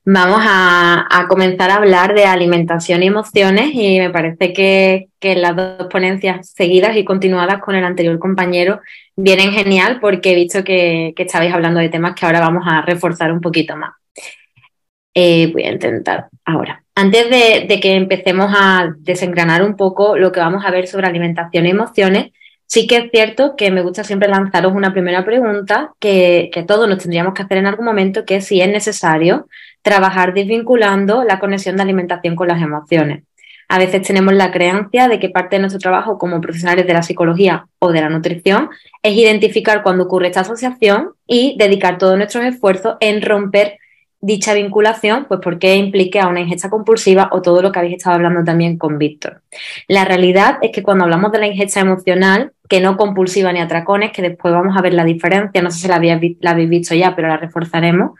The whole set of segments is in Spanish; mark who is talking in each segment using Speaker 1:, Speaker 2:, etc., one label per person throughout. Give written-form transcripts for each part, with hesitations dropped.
Speaker 1: Vamos a comenzar a hablar de alimentación y emociones y me parece que las dos ponencias seguidas y continuadas con el anterior compañero vienen genial porque he visto que estabais hablando de temas que ahora vamos a reforzar un poquito más. Voy a intentar ahora. Antes de que empecemos a desengranar un poco lo que vamos a ver sobre alimentación y emociones, sí que es cierto que me gusta siempre lanzaros una primera pregunta que todos nos tendríamos que hacer en algún momento, que es si es necesario trabajar desvinculando la conexión de alimentación con las emociones. A veces tenemos la creencia de que parte de nuestro trabajo como profesionales de la psicología o de la nutrición es identificar cuando ocurre esta asociación y dedicar todos nuestros esfuerzos en romper dicha vinculación, pues porque implique a una ingesta compulsiva o todo lo que habéis estado hablando también con Víctor. La realidad es que cuando hablamos de la ingesta emocional, que no compulsiva ni atracones, que después vamos a ver la diferencia, no sé si la habéis visto ya, pero la reforzaremos.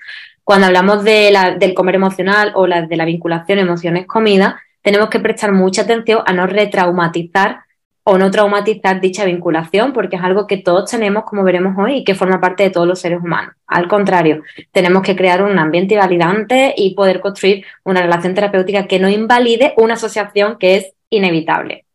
Speaker 1: Cuando hablamos del comer emocional o de la vinculación emociones-comida, tenemos que prestar mucha atención a no retraumatizar o no traumatizar dicha vinculación, porque es algo que todos tenemos, como veremos hoy, y que forma parte de todos los seres humanos. Al contrario, tenemos que crear un ambiente validante y poder construir una relación terapéutica que no invalide una asociación que es inevitable.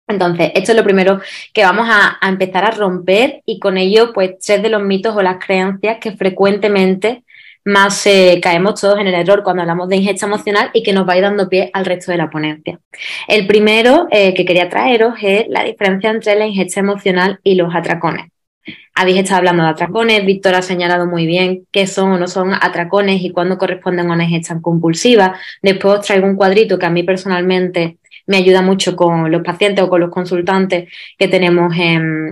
Speaker 1: Entonces, esto es lo primero que vamos a empezar a romper y con ello, pues, 3 de los mitos o las creencias que frecuentemente más caemos todos en el error cuando hablamos de ingesta emocional y que nos va a ir dando pie al resto de la ponencia. El primero que quería traeros es la diferencia entre la ingesta emocional y los atracones. Habéis estado hablando de atracones, Víctor ha señalado muy bien qué son o no son atracones y cuándo corresponden a una ingesta compulsiva. Después os traigo un cuadrito que a mí personalmente me ayuda mucho con los pacientes o con los consultantes que tenemos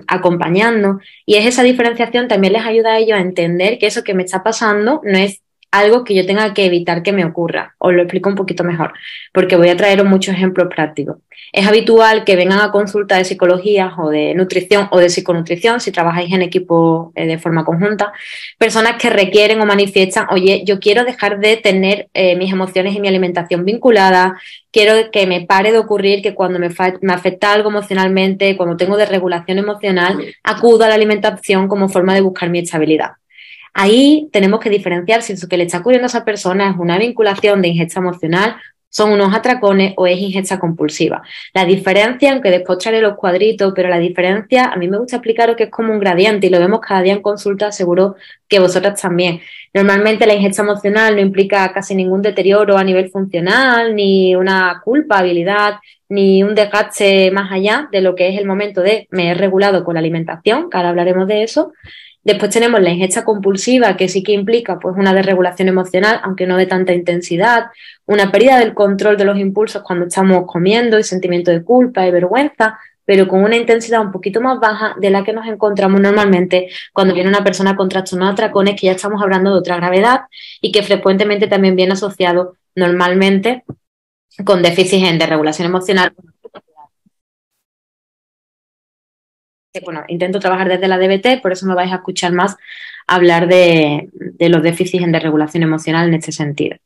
Speaker 1: acompañando. Y es esa diferenciación también les ayuda a ellos a entender que eso que me está pasando no es algo que yo tenga que evitar que me ocurra. Os lo explico un poquito mejor, porque voy a traeros muchos ejemplos prácticos. Es habitual que vengan a consulta de psicología o de nutrición o de psiconutrición, si trabajáis en equipo de forma conjunta, personas que requieren o manifiestan, oye, yo quiero dejar de tener mis emociones y mi alimentación vinculadas, quiero que me pare de ocurrir que cuando me afecta algo emocionalmente, cuando tengo desregulación emocional, acudo a la alimentación como forma de buscar mi estabilidad. Ahí tenemos que diferenciar si eso que le está ocurriendo a esa persona es una vinculación de ingesta emocional, son unos atracones o es ingesta compulsiva. La diferencia, aunque después traeré los cuadritos, pero la diferencia, a mí me gusta explicaros que es como un gradiente y lo vemos cada día en consulta, seguro que vosotras también. Normalmente la ingesta emocional no implica casi ningún deterioro a nivel funcional, ni una culpabilidad, ni un desgaste más allá de lo que es el momento de me he regulado con la alimentación, que ahora hablaremos de eso. Después tenemos la ingesta compulsiva, que sí que implica pues una desregulación emocional, aunque no de tanta intensidad, una pérdida del control de los impulsos cuando estamos comiendo y sentimiento de culpa y vergüenza, pero con una intensidad un poquito más baja de la que nos encontramos normalmente cuando viene una persona con trastornos de atracones, que ya estamos hablando de otra gravedad y que frecuentemente también viene asociado normalmente con déficit en desregulación emocional. Bueno, intento trabajar desde la DBT, por eso me vais a escuchar más hablar de los déficits en desregulación emocional en este sentido.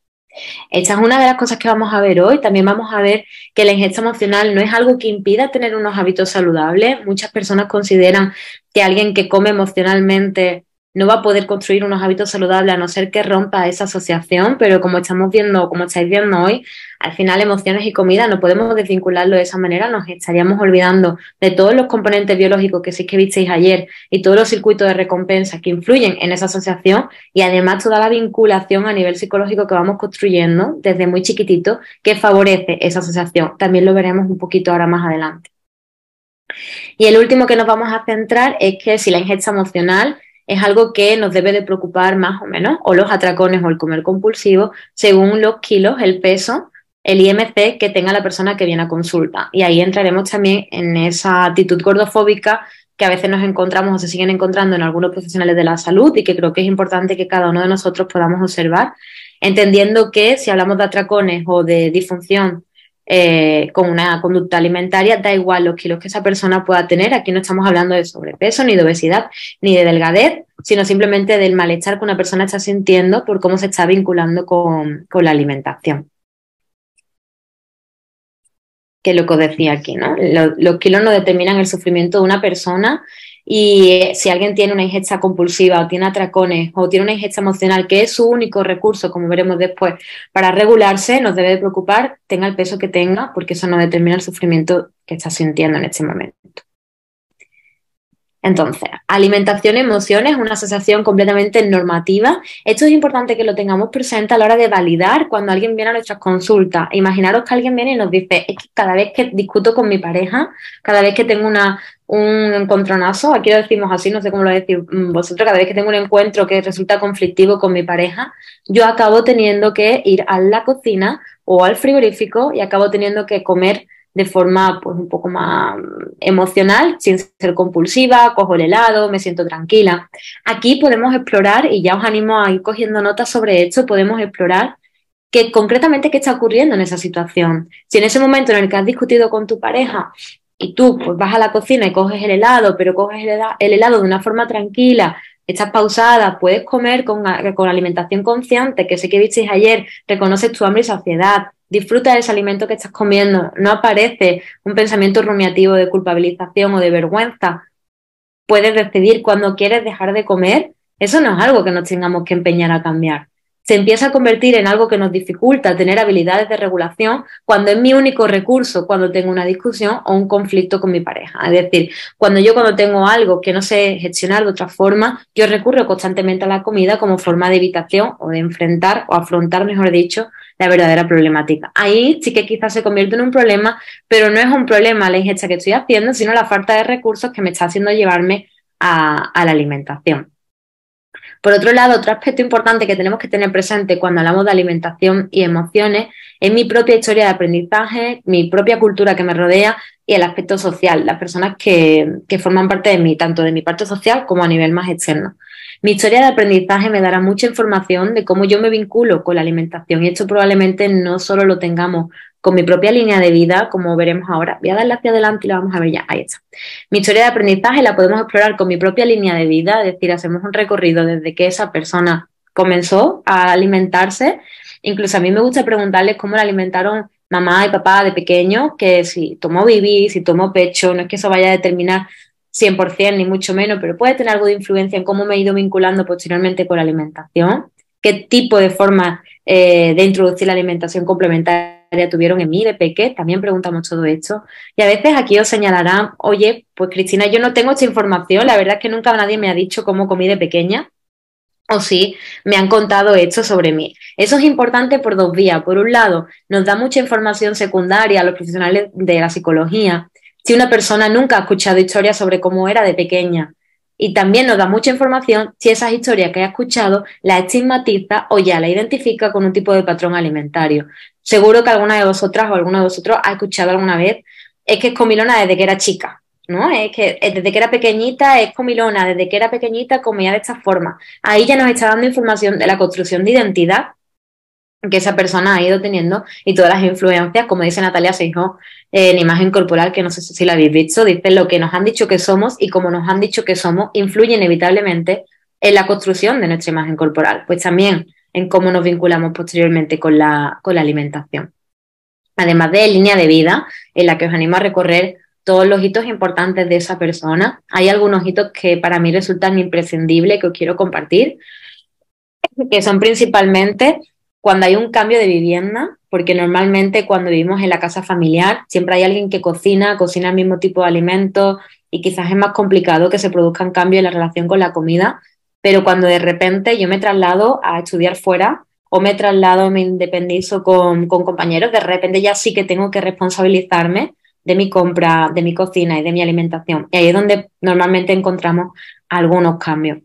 Speaker 1: Esta es una de las cosas que vamos a ver hoy. También vamos a ver que la ingesta emocional no es algo que impida tener unos hábitos saludables. Muchas personas consideran que alguien que come emocionalmente no va a poder construir unos hábitos saludables a no ser que rompa esa asociación, pero como estamos viendo, como estáis viendo hoy, al final emociones y comida no podemos desvincularlo de esa manera, nos estaríamos olvidando de todos los componentes biológicos que sí que visteis ayer y todos los circuitos de recompensa que influyen en esa asociación y además toda la vinculación a nivel psicológico que vamos construyendo desde muy chiquitito que favorece esa asociación. También lo veremos un poquito ahora más adelante. Y el último que nos vamos a centrar es que si la ingesta emocional es algo que nos debe de preocupar más o menos, o los atracones o el comer compulsivo, según los kilos, el peso, el IMC que tenga la persona que viene a consulta. Y ahí entraremos también en esa actitud gordofóbica que a veces nos encontramos o se siguen encontrando en algunos profesionales de la salud y que creo que es importante que cada uno de nosotros podamos observar, entendiendo que si hablamos de atracones o de disfunción con una conducta alimentaria, da igual los kilos que esa persona pueda tener. Aquí no estamos hablando de sobrepeso, ni de obesidad, ni de delgadez, sino simplemente del malestar que una persona está sintiendo por cómo se está vinculando con la alimentación. Que es lo que os decía aquí, ¿no? Los kilos no determinan el sufrimiento de una persona Y si alguien tiene una ingesta compulsiva o tiene atracones o tiene una ingesta emocional, que es su único recurso, como veremos después, para regularse, nos debe de preocupar, tenga el peso que tenga, porque eso no determina el sufrimiento que está sintiendo en este momento. Entonces, alimentación y emociones, una asociación completamente normativa. Esto es importante que lo tengamos presente a la hora de validar cuando alguien viene a nuestras consultas. Imaginaros que alguien viene y nos dice, es que cada vez que discuto con mi pareja, cada vez que tengo un encontronazo, aquí lo decimos así, no sé cómo lo decís vosotros, cada vez que tengo un encuentro que resulta conflictivo con mi pareja, yo acabo teniendo que ir a la cocina o al frigorífico y acabo teniendo que comer de forma pues un poco más emocional, sin ser compulsiva, cojo el helado, me siento tranquila. Aquí podemos explorar, y ya os animo a ir cogiendo notas sobre esto, podemos explorar concretamente qué está ocurriendo en esa situación. Si en ese momento en el que has discutido con tu pareja y tú pues vas a la cocina y coges el helado, pero coges el helado de una forma tranquila, estás pausada, puedes comer con alimentación consciente, que sé que visteis ayer, reconoces tu hambre y saciedad, disfruta de ese alimento que estás comiendo, no aparece un pensamiento rumiativo de culpabilización o de vergüenza, puedes decidir cuándo quieres dejar de comer, eso no es algo que nos tengamos que empeñar a cambiar. Se empieza a convertir en algo que nos dificulta tener habilidades de regulación cuando es mi único recurso, cuando tengo una discusión o un conflicto con mi pareja. Es decir, cuando tengo algo que no sé gestionar de otra forma, yo recurro constantemente a la comida como forma de evitación o de enfrentar o afrontar, mejor dicho, la verdadera problemática. Ahí sí que quizás se convierte en un problema, pero no es un problema la ingesta que estoy haciendo, sino la falta de recursos que me está haciendo llevarme a la alimentación. Por otro lado, otro aspecto importante que tenemos que tener presente cuando hablamos de alimentación y emociones es mi propia historia de aprendizaje, mi propia cultura que me rodea y el aspecto social, las personas que forman parte de mí, tanto de mi parte social como a nivel más externo. Mi historia de aprendizaje me dará mucha información de cómo yo me vinculo con la alimentación y esto probablemente no solo lo tengamos con mi propia línea de vida, como veremos ahora. Voy a darle hacia adelante y lo vamos a ver ya. Ahí está. Mi historia de aprendizaje la podemos explorar con mi propia línea de vida, es decir, hacemos un recorrido desde que esa persona comenzó a alimentarse. Incluso a mí me gusta preguntarles cómo la alimentaron mamá y papá de pequeño, que si tomó bibi, si tomó pecho, no es que eso vaya a determinar 100% ni mucho menos, pero puede tener algo de influencia en cómo me he ido vinculando posteriormente con la alimentación, qué tipo de forma de introducir la alimentación complementaria tuvieron en mí de pequeño, también preguntamos todo esto. Y a veces aquí os señalarán, oye, pues Cristina, yo no tengo esta información, la verdad es que nunca nadie me ha dicho cómo comí de pequeña, o sí, me han contado esto sobre mí. Eso es importante por dos vías. Por un lado, nos da mucha información secundaria a los profesionales de la psicología si una persona nunca ha escuchado historias sobre cómo era de pequeña. Y también nos da mucha información si esas historias que ha escuchado las estigmatiza o ya la identifica con un tipo de patrón alimentario. Seguro que alguna de vosotras o alguno de vosotros ha escuchado alguna vez, es que es comilona desde que era chica, ¿no? Es que desde que era pequeñita es comilona, desde que era pequeñita comía de esta forma. Ahí ya nos está dando información de la construcción de identidad que esa persona ha ido teniendo y todas las influencias, como dice Natalia Seijo, en imagen corporal, que no sé si la habéis visto, dice lo que nos han dicho que somos y como nos han dicho que somos, influye inevitablemente en la construcción de nuestra imagen corporal, pues también en cómo nos vinculamos posteriormente con la alimentación. Además de línea de vida, en la que os animo a recorrer todos los hitos importantes de esa persona. Hay algunos hitos que para mí resultan imprescindibles que os quiero compartir, que son principalmente cuando hay un cambio de vivienda, porque normalmente cuando vivimos en la casa familiar siempre hay alguien que cocina el mismo tipo de alimentos y quizás es más complicado que se produzcan cambios en la relación con la comida, pero cuando de repente yo me traslado a estudiar fuera o me traslado, me independizo con compañeros, de repente ya sí que tengo que responsabilizarme de mi compra, de mi cocina y de mi alimentación. Y ahí es donde normalmente encontramos algunos cambios.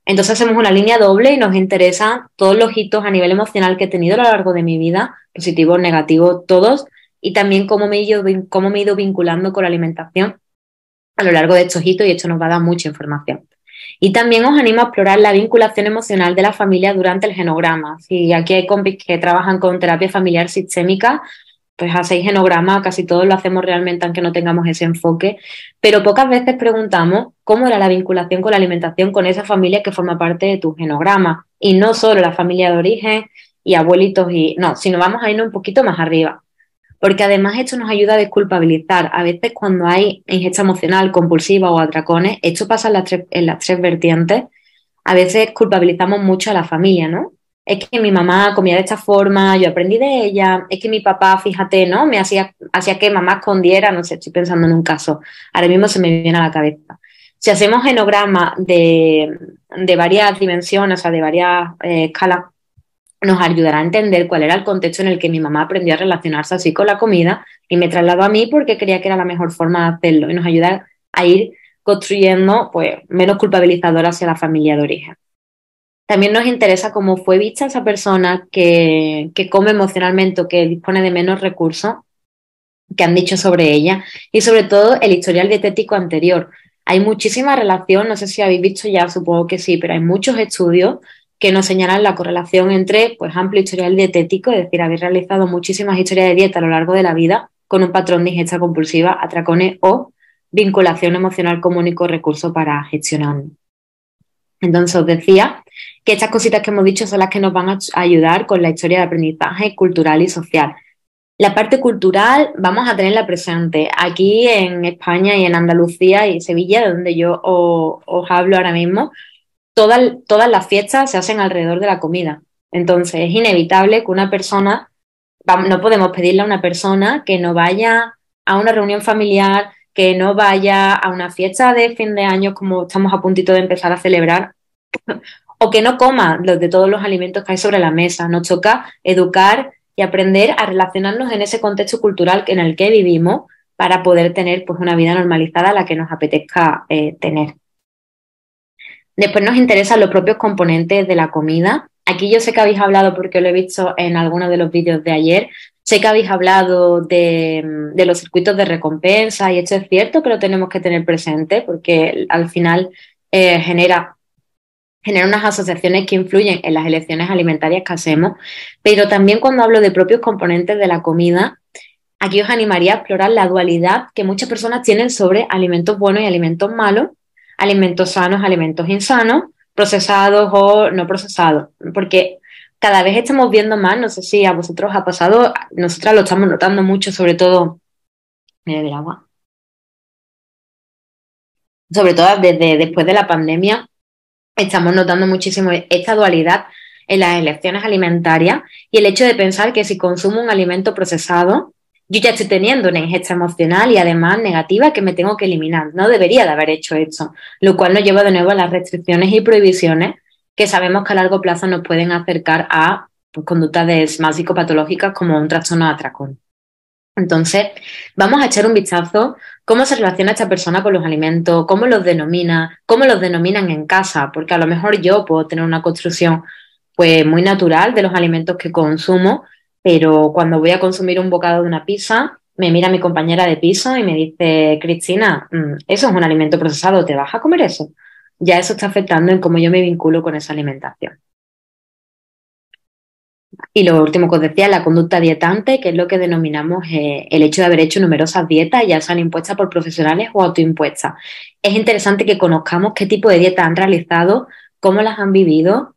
Speaker 1: Entonces hacemos una línea doble y nos interesan todos los hitos a nivel emocional que he tenido a lo largo de mi vida, positivos, negativos, todos, y también cómo me he ido vinculando con la alimentación a lo largo de estos hitos, y esto nos va a dar mucha información. Y también os animo a explorar la vinculación emocional de la familia durante el genograma. Si aquí hay compis que trabajan con terapia familiar sistémica, pues hacéis genograma, casi todos lo hacemos realmente aunque no tengamos ese enfoque, pero pocas veces preguntamos cómo era la vinculación con la alimentación con esa familia que forma parte de tu genograma, y no solo la familia de origen y abuelitos, no, sino vamos a irnos un poquito más arriba. porque además esto nos ayuda a desculpabilizar. A veces cuando hay ingesta emocional compulsiva o atracones, esto pasa en las tres vertientes, a veces culpabilizamos mucho a la familia, ¿no? Es que mi mamá comía de esta forma, yo aprendí de ella, es que mi papá, fíjate, ¿no? Me hacía que mamá escondiera, no sé, estoy pensando en un caso, ahora mismo se me viene a la cabeza. Si hacemos genogramas de varias dimensiones, o sea, de varias escalas, nos ayudará a entender cuál era el contexto en el que mi mamá aprendió a relacionarse así con la comida y me trasladó a mí porque creía que era la mejor forma de hacerlo y nos ayuda a ir construyendo pues menos culpabilizadora hacia la familia de origen. También nos interesa cómo fue vista esa persona que come emocionalmente o que dispone de menos recursos que han dicho sobre ella y sobre todo el historial dietético anterior. Hay muchísima relación, no sé si habéis visto ya, supongo que sí, pero hay muchos estudios que nos señalan la correlación entre pues amplio historial dietético, es decir, habéis realizado muchísimas historias de dieta a lo largo de la vida con un patrón de ingesta compulsiva, atracones o vinculación emocional como único recurso para gestionar. Entonces os decía que estas cositas que hemos dicho son las que nos van a ayudar con la historia de aprendizaje cultural y social. La parte cultural vamos a tenerla presente aquí en España y en Andalucía y Sevilla, de donde yo os hablo ahora mismo. Todas las fiestas se hacen alrededor de la comida. Entonces es inevitable que una persona, no podemos pedirle a una persona que no vaya a una reunión familiar, que no vaya a una fiesta de fin de año como estamos a puntito de empezar a celebrar, o que no coma los de todos los alimentos que hay sobre la mesa. Nos toca educar y aprender a relacionarnos en ese contexto cultural en el que vivimos para poder tener pues, una vida normalizada la que nos apetezca tener. Después nos interesan los propios componentes de la comida. Aquí yo sé que habéis hablado, porque lo he visto en algunos de los vídeos de ayer, sé que habéis hablado de los circuitos de recompensa y esto es cierto que lo tenemos que tener presente porque al final genera unas asociaciones que influyen en las elecciones alimentarias que hacemos, pero también cuando hablo de propios componentes de la comida, aquí os animaría a explorar la dualidad que muchas personas tienen sobre alimentos buenos y alimentos malos, alimentos sanos, alimentos insanos, procesados o no procesados, porque cada vez estamos viendo más, no sé si a vosotros os ha pasado, nosotras lo estamos notando mucho, sobre todo, me voy a beber agua, sobre todo desde después de la pandemia, estamos notando muchísimo esta dualidad en las elecciones alimentarias y el hecho de pensar que si consumo un alimento procesado, yo ya estoy teniendo una ingesta emocional y además negativa que me tengo que eliminar. No debería de haber hecho esto, lo cual nos lleva de nuevo a las restricciones y prohibiciones que sabemos que a largo plazo nos pueden acercar a pues, conductas más psicopatológicas como un trastorno de atracón. Entonces, vamos a echar un vistazo cómo se relaciona esta persona con los alimentos, cómo los denomina, cómo los denominan en casa, porque a lo mejor yo puedo tener una construcción pues muy natural de los alimentos que consumo, pero cuando voy a consumir un bocado de una pizza, me mira mi compañera de piso y me dice, Cristina, eso es un alimento procesado, ¿te vas a comer eso? Ya eso está afectando en cómo yo me vinculo con esa alimentación. Y lo último que os decía, la conducta dietante, que es lo que denominamos el hecho de haber hecho numerosas dietas, ya sean impuestas por profesionales o autoimpuestas. Es interesante que conozcamos qué tipo de dietas han realizado, cómo las han vivido,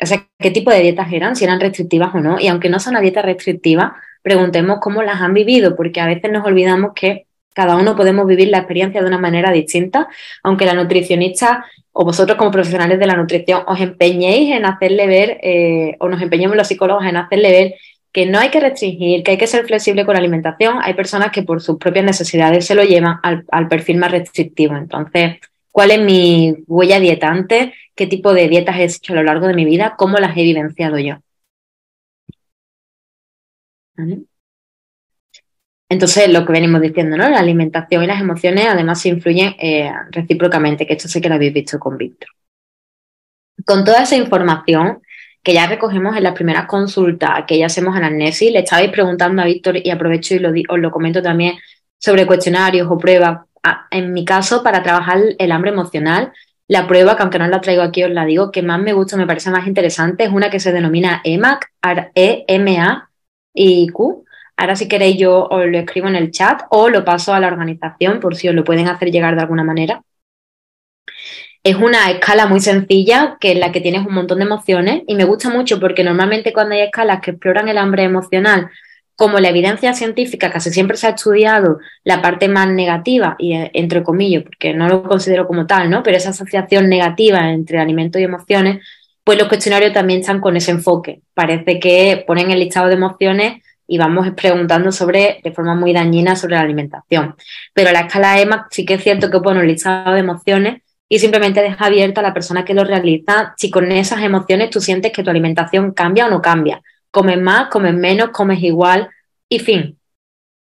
Speaker 1: o sea, qué tipo de dietas eran, si eran restrictivas o no. Y aunque no sea una dieta restrictiva, preguntemos cómo las han vivido, porque a veces nos olvidamos que cada uno podemos vivir la experiencia de una manera distinta, aunque la nutricionista o vosotros como profesionales de la nutrición os empeñéis en hacerle ver, o nos empeñemos los psicólogos en hacerle ver que no hay que restringir, que hay que ser flexible con la alimentación. Hay personas que por sus propias necesidades se lo llevan al perfil más restrictivo. Entonces, ¿cuál es mi huella dietante? ¿Qué tipo de dietas he hecho a lo largo de mi vida? ¿Cómo las he vivenciado yo? ¿Vale? Entonces, lo que venimos diciendo, ¿no? La alimentación y las emociones además se influyen recíprocamente, que esto sé que lo habéis visto con Víctor. Con toda esa información que ya recogemos en las primeras consultas que ya hacemos en Annecy, le estabais preguntando a Víctor y aprovecho y os lo comento también sobre cuestionarios o pruebas. En mi caso, para trabajar el hambre emocional, la prueba, que aunque no la traigo aquí, os la digo, que más me gusta, me parece más interesante, es una que se denomina EMAQ, E-M-A-I-Q. Ahora, si queréis, yo os lo escribo en el chat o lo paso a la organización por si os lo pueden hacer llegar de alguna manera. Es una escala muy sencilla que en la que tienes un montón de emociones y me gusta mucho porque normalmente cuando hay escalas que exploran el hambre emocional como la evidencia científica casi siempre se ha estudiado la parte más negativa, y entre comillas, porque no lo considero como tal, ¿no? Pero esa asociación negativa entre alimentos y emociones, pues los cuestionarios también están con ese enfoque. Parece que ponen el listado de emociones y vamos preguntando de forma muy dañina sobre la alimentación. Pero la escala EMA sí que es cierto que pone un listado de emociones y simplemente deja abierta a la persona que lo realiza si con esas emociones tú sientes que tu alimentación cambia o no cambia. Comes más, comes menos, comes igual y fin.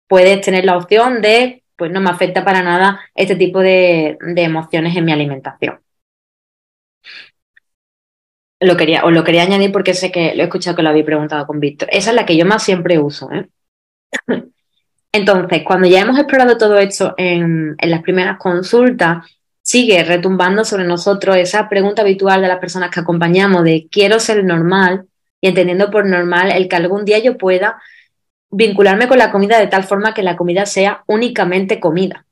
Speaker 1: Puedes tener la opción de, pues no me afecta para nada este tipo de emociones en mi alimentación. Os lo quería añadir porque sé que lo he escuchado que lo habéis preguntado con Víctor. Esa es la que yo más siempre uso, ¿eh? Entonces, cuando ya hemos explorado todo esto en las primeras consultas, sigue retumbando sobre nosotros esa pregunta habitual de las personas que acompañamos de quiero ser normal y entendiendo por normal el que algún día yo pueda vincularme con la comida de tal forma que la comida sea únicamente comida.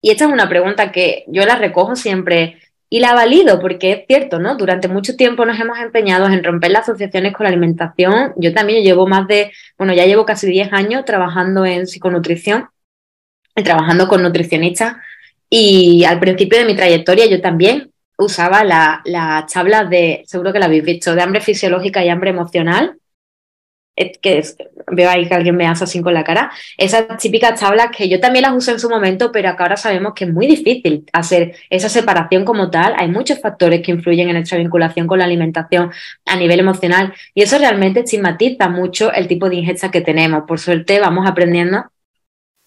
Speaker 1: Y esta es una pregunta que yo la recojo siempre y la valido porque es cierto, ¿no? Durante mucho tiempo nos hemos empeñado en romper las asociaciones con la alimentación. Yo también llevo ya llevo casi 10 años trabajando en psiconutrición y trabajando con nutricionistas. Y al principio de mi trayectoria yo también usaba las tablas seguro que la habéis visto, de hambre fisiológica y hambre emocional veo ahí que alguien me hace así con la cara, esas típicas tablas que yo también las usé en su momento, pero que ahora sabemos que es muy difícil hacer esa separación como tal. Hay muchos factores que influyen en nuestra vinculación con la alimentación a nivel emocional y eso realmente estigmatiza mucho el tipo de ingesta que tenemos. Por suerte vamos aprendiendo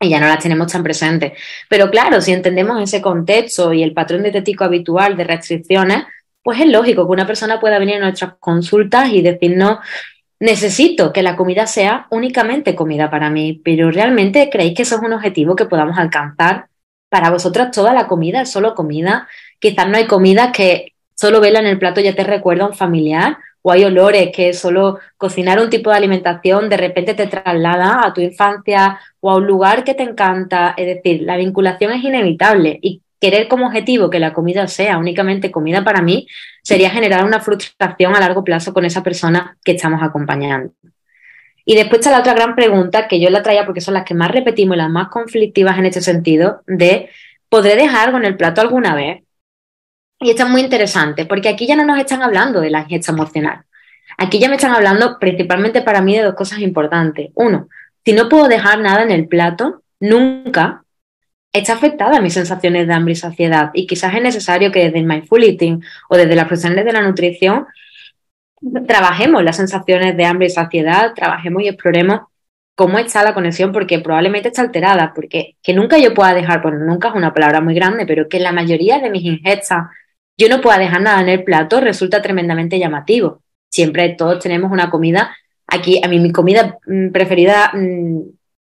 Speaker 1: y ya no las tenemos tan presentes. Pero claro, si entendemos ese contexto y el patrón dietético habitual de restricciones, pues es lógico que una persona pueda venir a nuestras consultas y decirnos necesito que la comida sea únicamente comida para mí, pero ¿realmente creéis que eso es un objetivo que podamos alcanzar? Para vosotras toda la comida es solo comida. Quizás no hay comidas que solo verla en el plato ya te recuerda a un familiar, o hay olores que solo cocinar un tipo de alimentación de repente te traslada a tu infancia o a un lugar que te encanta. Es decir, la vinculación es inevitable y querer como objetivo que la comida sea únicamente comida para mí sería generar una frustración a largo plazo con esa persona que estamos acompañando. Y después está la otra gran pregunta que yo la traía porque son las que más repetimos y las más conflictivas en este sentido, de ¿podré dejar algo en el plato alguna vez? Y esta es muy interesante porque aquí ya no nos están hablando de la ingesta emocional. Aquí ya me están hablando principalmente para mí de dos cosas importantes. Uno, si no puedo dejar nada en el plato, nunca está afectada a mis sensaciones de hambre y saciedad. Y quizás es necesario que desde el mindful eating o desde las profesionales de la nutrición trabajemos las sensaciones de hambre y saciedad, trabajemos y exploremos cómo está la conexión, porque probablemente está alterada, porque que nunca yo pueda dejar, bueno, nunca es una palabra muy grande, pero que en la mayoría de mis ingestas yo no pueda dejar nada en el plato resulta tremendamente llamativo. Siempre todos tenemos una comida. Aquí, a mí mi comida preferida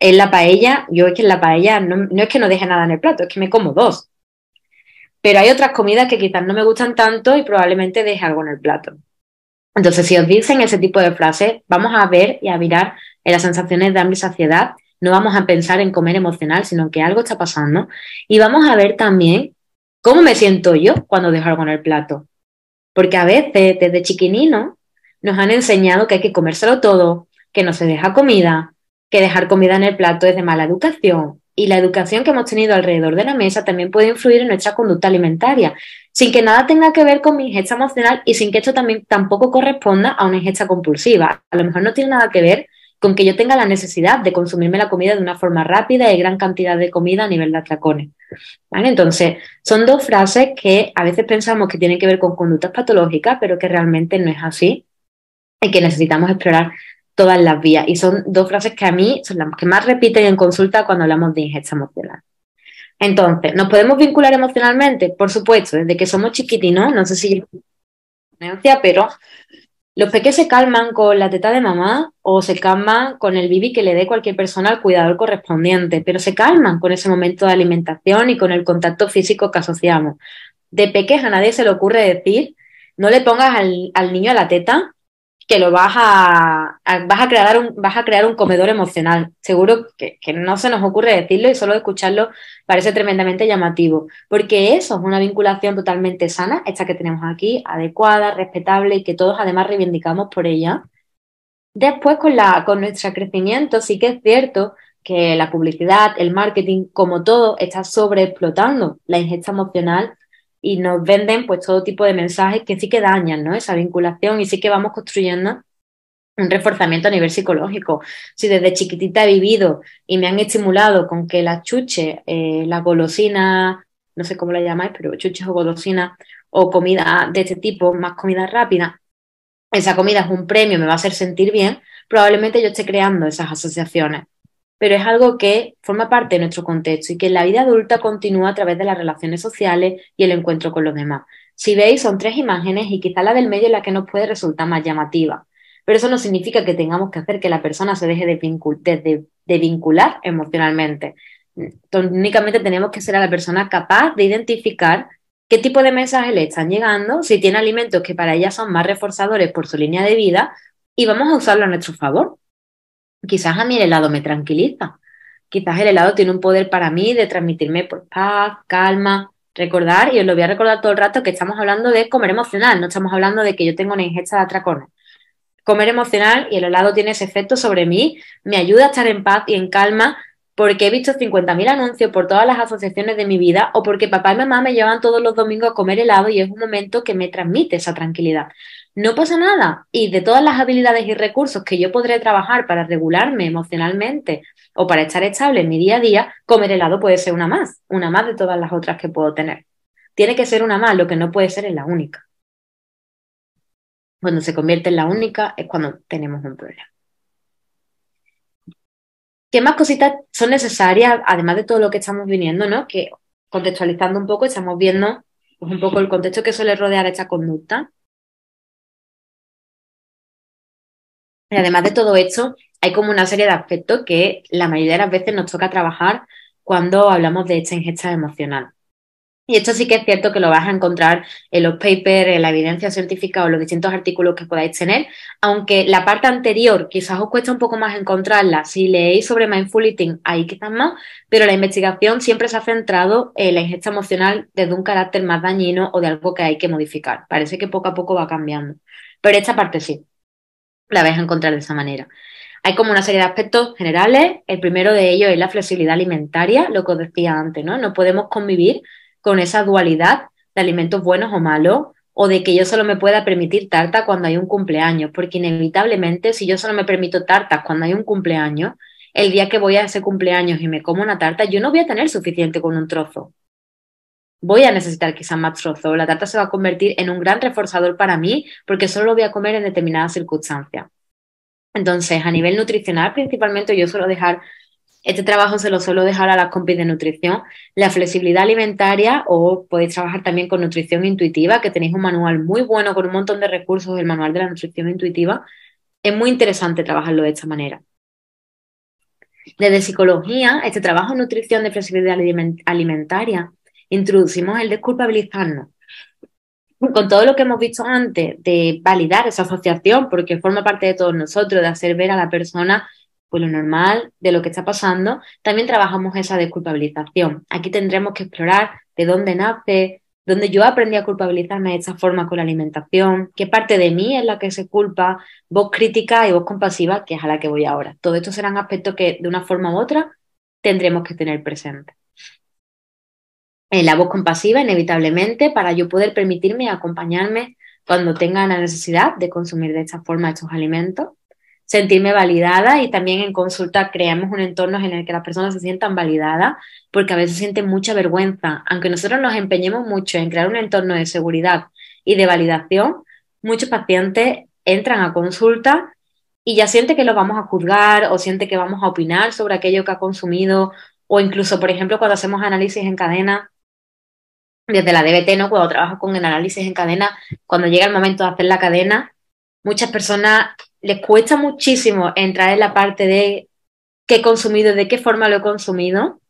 Speaker 1: es la paella. Yo es que en la paella no es que no deje nada en el plato, es que me como dos. Pero hay otras comidas que quizás no me gustan tanto y probablemente deje algo en el plato. Entonces, si os dicen ese tipo de frases, vamos a ver y a mirar en las sensaciones de hambre y saciedad. No vamos a pensar en comer emocional, sino que algo está pasando. Y vamos a ver también cómo me siento yo cuando dejo algo en el plato. Porque a veces, desde chiquinino, nos han enseñado que hay que comérselo todo, que no se deja comida, que dejar comida en el plato es de mala educación. Y la educación que hemos tenido alrededor de la mesa también puede influir en nuestra conducta alimentaria, sin que nada tenga que ver con mi ingesta emocional y sin que esto también tampoco corresponda a una ingesta compulsiva. A lo mejor no tiene nada que ver con que yo tenga la necesidad de consumirme la comida de una forma rápida y gran cantidad de comida a nivel de atracones. ¿Vale? Entonces, son dos frases que a veces pensamos que tienen que ver con conductas patológicas, pero que realmente no es así y que necesitamos explorar todas las vías. Y son dos frases que a mí son las que más repiten en consulta cuando hablamos de ingesta emocional. Entonces, ¿nos podemos vincular emocionalmente? Por supuesto, desde que somos chiquitinos, no sé si pero los peques se calman con la teta de mamá o se calman con el bibi que le dé cualquier persona al cuidador correspondiente, pero se calman con ese momento de alimentación y con el contacto físico que asociamos. De peques a nadie se le ocurre decir, no le pongas al niño a la teta que lo vas a crear un comedor emocional. Seguro que no se nos ocurre decirlo y solo escucharlo parece tremendamente llamativo, porque eso es una vinculación totalmente sana, esta que tenemos aquí, adecuada, respetable y que todos además reivindicamos por ella. Después, con nuestro crecimiento, sí que es cierto que la publicidad, el marketing, como todo, está sobreexplotando la ingesta emocional y nos venden pues todo tipo de mensajes que sí que dañan, ¿no? Esa vinculación y sí que vamos construyendo un reforzamiento a nivel psicológico. Si desde chiquitita he vivido y me han estimulado con que las chuches, las golosinas, no sé cómo la llamáis, pero chuches o golosinas, o comida de este tipo, más comida rápida, esa comida es un premio, me va a hacer sentir bien, probablemente yo esté creando esas asociaciones. Pero es algo que forma parte de nuestro contexto y que en la vida adulta continúa a través de las relaciones sociales y el encuentro con los demás. Si veis, son tres imágenes y quizá la del medio es la que nos puede resultar más llamativa. Pero eso no significa que tengamos que hacer que la persona se deje de vincular emocionalmente. Únicamente tenemos que ser a la persona capaz de identificar qué tipo de mensajes le están llegando, si tiene alimentos que para ella son más reforzadores por su línea de vida, y vamos a usarlo a nuestro favor. Quizás a mí el helado me tranquiliza. Quizás el helado tiene un poder para mí de transmitirme pues, paz, calma, recordar, y os lo voy a recordar todo el rato que estamos hablando de comer emocional, no estamos hablando de que yo tengo una ingesta de atracones. Comer emocional y el helado tiene ese efecto sobre mí, me ayuda a estar en paz y en calma porque he visto 50.000 anuncios por todas las asociaciones de mi vida o porque papá y mamá me llevan todos los domingos a comer helado y es un momento que me transmite esa tranquilidad. No pasa nada y de todas las habilidades y recursos que yo podré trabajar para regularme emocionalmente o para estar estable en mi día a día, comer helado puede ser una más de todas las otras que puedo tener. Tiene que ser una más, lo que no puede ser es la única. Cuando se convierte en la única es cuando tenemos un problema. ¿Qué más cositas son necesarias, además de todo lo que estamos viviendo, ¿no? Que contextualizando un poco, estamos viendo pues, un poco el contexto que suele rodear esta conducta. Y además de todo esto, hay como una serie de aspectos que la mayoría de las veces nos toca trabajar cuando hablamos de esta ingesta emocional. Y esto sí que es cierto que lo vas a encontrar en los papers, en la evidencia científica o en los distintos artículos que podáis tener, aunque la parte anterior quizás os cuesta un poco más encontrarla. Si leéis sobre mindful eating, ahí quizás más, pero la investigación siempre se ha centrado en la ingesta emocional desde un carácter más dañino o de algo que hay que modificar. Parece que poco a poco va cambiando. Pero esta parte sí, la vais a encontrar de esa manera. Hay como una serie de aspectos generales. El primero de ellos es la flexibilidad alimentaria, lo que os decía antes, ¿no? No podemos convivir con esa dualidad de alimentos buenos o malos, o de que yo solo me pueda permitir tarta cuando hay un cumpleaños, porque inevitablemente si yo solo me permito tartas cuando hay un cumpleaños, el día que voy a ese cumpleaños y me como una tarta, yo no voy a tener suficiente con un trozo. Voy a necesitar quizás más trozos. La tarta se va a convertir en un gran reforzador para mí porque solo lo voy a comer en determinadas circunstancias. Entonces, a nivel nutricional, principalmente yo suelo dejar, este trabajo se lo suelo dejar a las compis de nutrición, la flexibilidad alimentaria o podéis trabajar también con nutrición intuitiva, que tenéis un manual muy bueno con un montón de recursos, el manual de la nutrición intuitiva. Es muy interesante trabajarlo de esta manera. Desde psicología, este trabajo en nutrición de flexibilidad alimentaria, introducimos el desculpabilizarnos con todo lo que hemos visto antes, de validar esa asociación, porque forma parte de todos nosotros, de hacer ver a la persona pues, lo normal de lo que está pasando, también trabajamos esa desculpabilización. Aquí tendremos que explorar de dónde nace, dónde yo aprendí a culpabilizarme de esta forma con la alimentación, qué parte de mí es la que se culpa, voz crítica y voz compasiva, que es a la que voy ahora. Todos estos serán aspectos que de una forma u otra tendremos que tener presentes. La voz compasiva, inevitablemente, para yo poder permitirme acompañarme cuando tenga la necesidad de consumir de esta forma estos alimentos, sentirme validada y también en consulta creamos un entorno en el que las personas se sientan validadas, porque a veces sienten mucha vergüenza. Aunque nosotros nos empeñemos mucho en crear un entorno de seguridad y de validación, muchos pacientes entran a consulta y ya siente que lo vamos a juzgar o siente que vamos a opinar sobre aquello que ha consumido o incluso, por ejemplo, cuando hacemos análisis en cadena desde la DBT, ¿no? Cuando trabajo con el análisis en cadena, cuando llega el momento de hacer la cadena, muchas personas les cuesta muchísimo entrar en la parte de qué he consumido, de qué forma lo he consumido,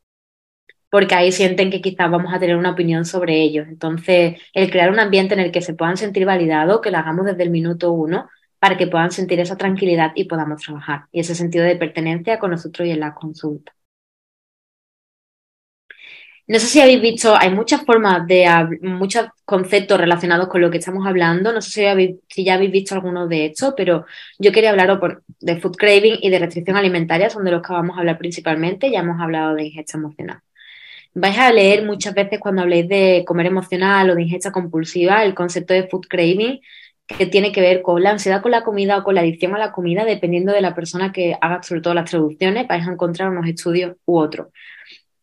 Speaker 1: porque ahí sienten que quizás vamos a tener una opinión sobre ellos. Entonces, el crear un ambiente en el que se puedan sentir validados, que lo hagamos desde el minuto uno, para que puedan sentir esa tranquilidad y podamos trabajar. Y ese sentido de pertenencia con nosotros y en la consulta. No sé si habéis visto, hay muchas formas muchos conceptos relacionados con lo que estamos hablando. No sé si ya habéis visto alguno de estos, pero yo quería hablaros de food craving y de restricción alimentaria, son de los que vamos a hablar principalmente. Ya hemos hablado de ingesta emocional. Vais a leer muchas veces cuando habléis de comer emocional o de ingesta compulsiva el concepto de food craving, que tiene que ver con la ansiedad con la comida o con la adicción a la comida, dependiendo de la persona que haga sobre todo las traducciones, vais a encontrar unos estudios u otros.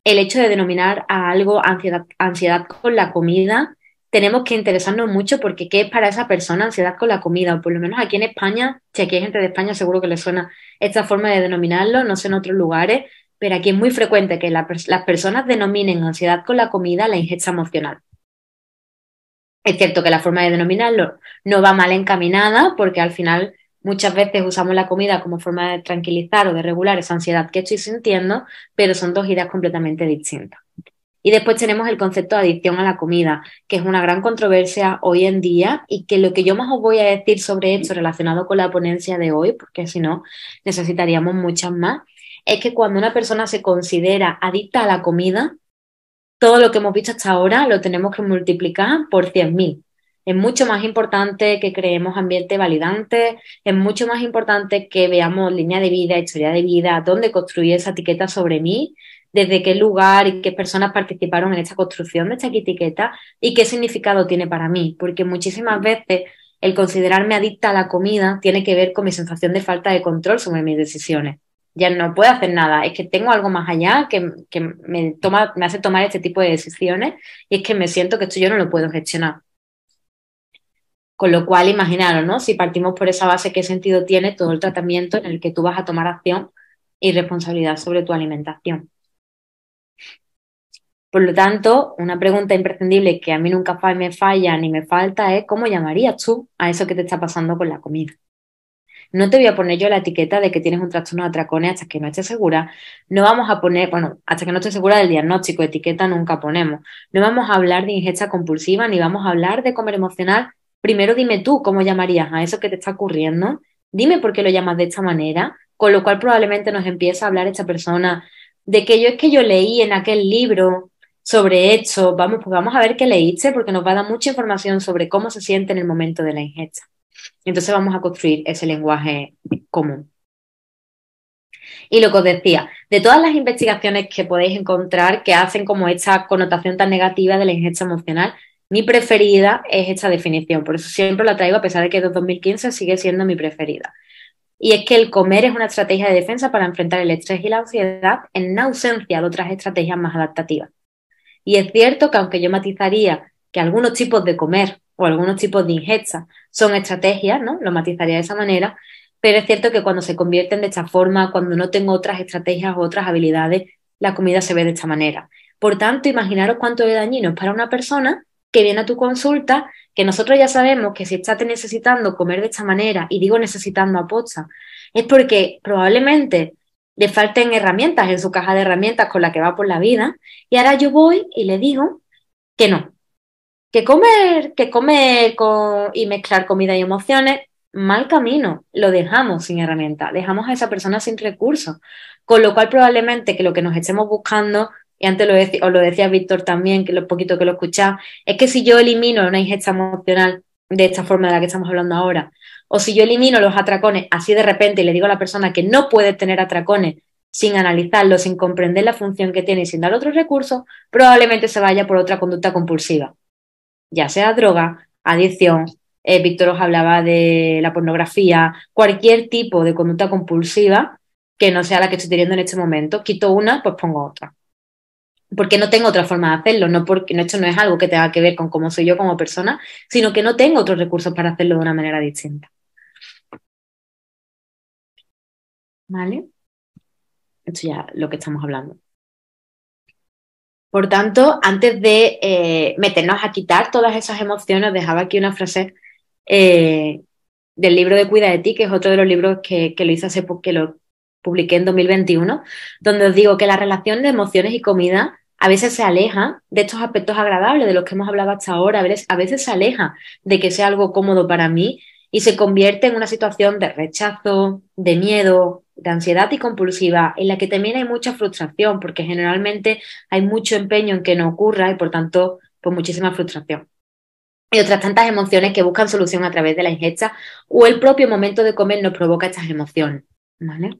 Speaker 1: El hecho de denominar a algo ansiedad con la comida, tenemos que interesarnos mucho porque ¿qué es para esa persona ansiedad con la comida? O por lo menos aquí en España, si aquí hay gente de España, seguro que le suena esta forma de denominarlo, no sé en otros lugares, pero aquí es muy frecuente que las personas denominen ansiedad con la comida la ingesta emocional. Es cierto que la forma de denominarlo no va mal encaminada porque al final muchas veces usamos la comida como forma de tranquilizar o de regular esa ansiedad que estoy sintiendo, pero son dos ideas completamente distintas. Y después tenemos el concepto de adicción a la comida, que es una gran controversia hoy en día y que lo que yo más os voy a decir sobre esto relacionado con la ponencia de hoy, porque si no necesitaríamos muchas más, es que cuando una persona se considera adicta a la comida, todo lo que hemos visto hasta ahora lo tenemos que multiplicar por 100.000. Es mucho más importante que creemos ambiente validante, es mucho más importante que veamos línea de vida, historia de vida, dónde construir esa etiqueta sobre mí, desde qué lugar y qué personas participaron en esta construcción de esta etiqueta y qué significado tiene para mí, porque muchísimas veces el considerarme adicta a la comida tiene que ver con mi sensación de falta de control sobre mis decisiones. Ya no puedo hacer nada, es que tengo algo más allá que me hace tomar este tipo de decisiones y es que me siento que esto yo no lo puedo gestionar. Con lo cual, imaginaros, ¿no? Si partimos por esa base, ¿qué sentido tiene todo el tratamiento en el que tú vas a tomar acción y responsabilidad sobre tu alimentación? Por lo tanto, una pregunta imprescindible que a mí nunca me falla ni me falta es ¿cómo llamarías tú a eso que te está pasando con la comida? No te voy a poner yo la etiqueta de que tienes un trastorno de atracones hasta que no estés segura. No vamos a poner, bueno, hasta que no estés segura del diagnóstico, etiqueta nunca ponemos. No vamos a hablar de ingesta compulsiva ni vamos a hablar de comer emocional. Primero dime tú cómo llamarías a eso que te está ocurriendo. Dime por qué lo llamas de esta manera, con lo cual probablemente nos empieza a hablar esta persona de que es que yo leí en aquel libro sobre esto. Vamos, pues vamos a ver qué leíste porque nos va a dar mucha información sobre cómo se siente en el momento de la ingesta. Entonces vamos a construir ese lenguaje común. Y lo que os decía, de todas las investigaciones que podéis encontrar que hacen como esta connotación tan negativa de la ingesta emocional, mi preferida es esta definición. Por eso siempre la traigo a pesar de que desde 2015 sigue siendo mi preferida. Y es que el comer es una estrategia de defensa para enfrentar el estrés y la ansiedad en ausencia de otras estrategias más adaptativas. Y es cierto que aunque yo matizaría que algunos tipos de comer o algunos tipos de ingesta son estrategias, ¿no? Lo matizaría de esa manera, pero es cierto que cuando se convierten de esta forma, cuando no tengo otras estrategias o otras habilidades, la comida se ve de esta manera. Por tanto, imaginaros cuánto de dañino es para una persona que viene a tu consulta, que nosotros ya sabemos que si está necesitando comer de esta manera, y digo necesitando aposta, es porque probablemente le falten herramientas en su caja de herramientas con la que va por la vida, y ahora yo voy y le digo que no, que comer y mezclar comida y emociones, mal camino, lo dejamos sin herramientas, dejamos a esa persona sin recursos, con lo cual probablemente que lo que nos estemos buscando, y antes os lo decía Víctor también, que lo poquito que lo escuchaba, es que si yo elimino una ingesta emocional de esta forma de la que estamos hablando ahora, o si yo elimino los atracones así de repente y le digo a la persona que no puede tener atracones sin analizarlo, sin comprender la función que tiene y sin dar otros recursos, probablemente se vaya por otra conducta compulsiva, ya sea droga, adicción, Víctor os hablaba de la pornografía, cualquier tipo de conducta compulsiva que no sea la que estoy teniendo en este momento. Quito una, pues pongo otra. Porque no tengo otra forma de hacerlo, no porque esto no es algo que tenga que ver con cómo soy yo como persona, sino que no tengo otros recursos para hacerlo de una manera distinta. ¿Vale? Esto ya es lo que estamos hablando. Por tanto, antes de meternos a quitar todas esas emociones, os dejaba aquí una frase del libro de Cuida de ti, que es otro de los libros que lo hice hace poco, que lo publiqué en 2021, donde os digo que la relación de emociones y comida a veces se aleja de estos aspectos agradables de los que hemos hablado hasta ahora, a veces se aleja de que sea algo cómodo para mí y se convierte en una situación de rechazo, de miedo, de ansiedad y compulsiva, en la que también hay mucha frustración, porque generalmente hay mucho empeño en que no ocurra y por tanto, pues muchísima frustración. Y otras tantas emociones que buscan solución a través de la ingesta o el propio momento de comer nos provoca estas emociones, ¿vale?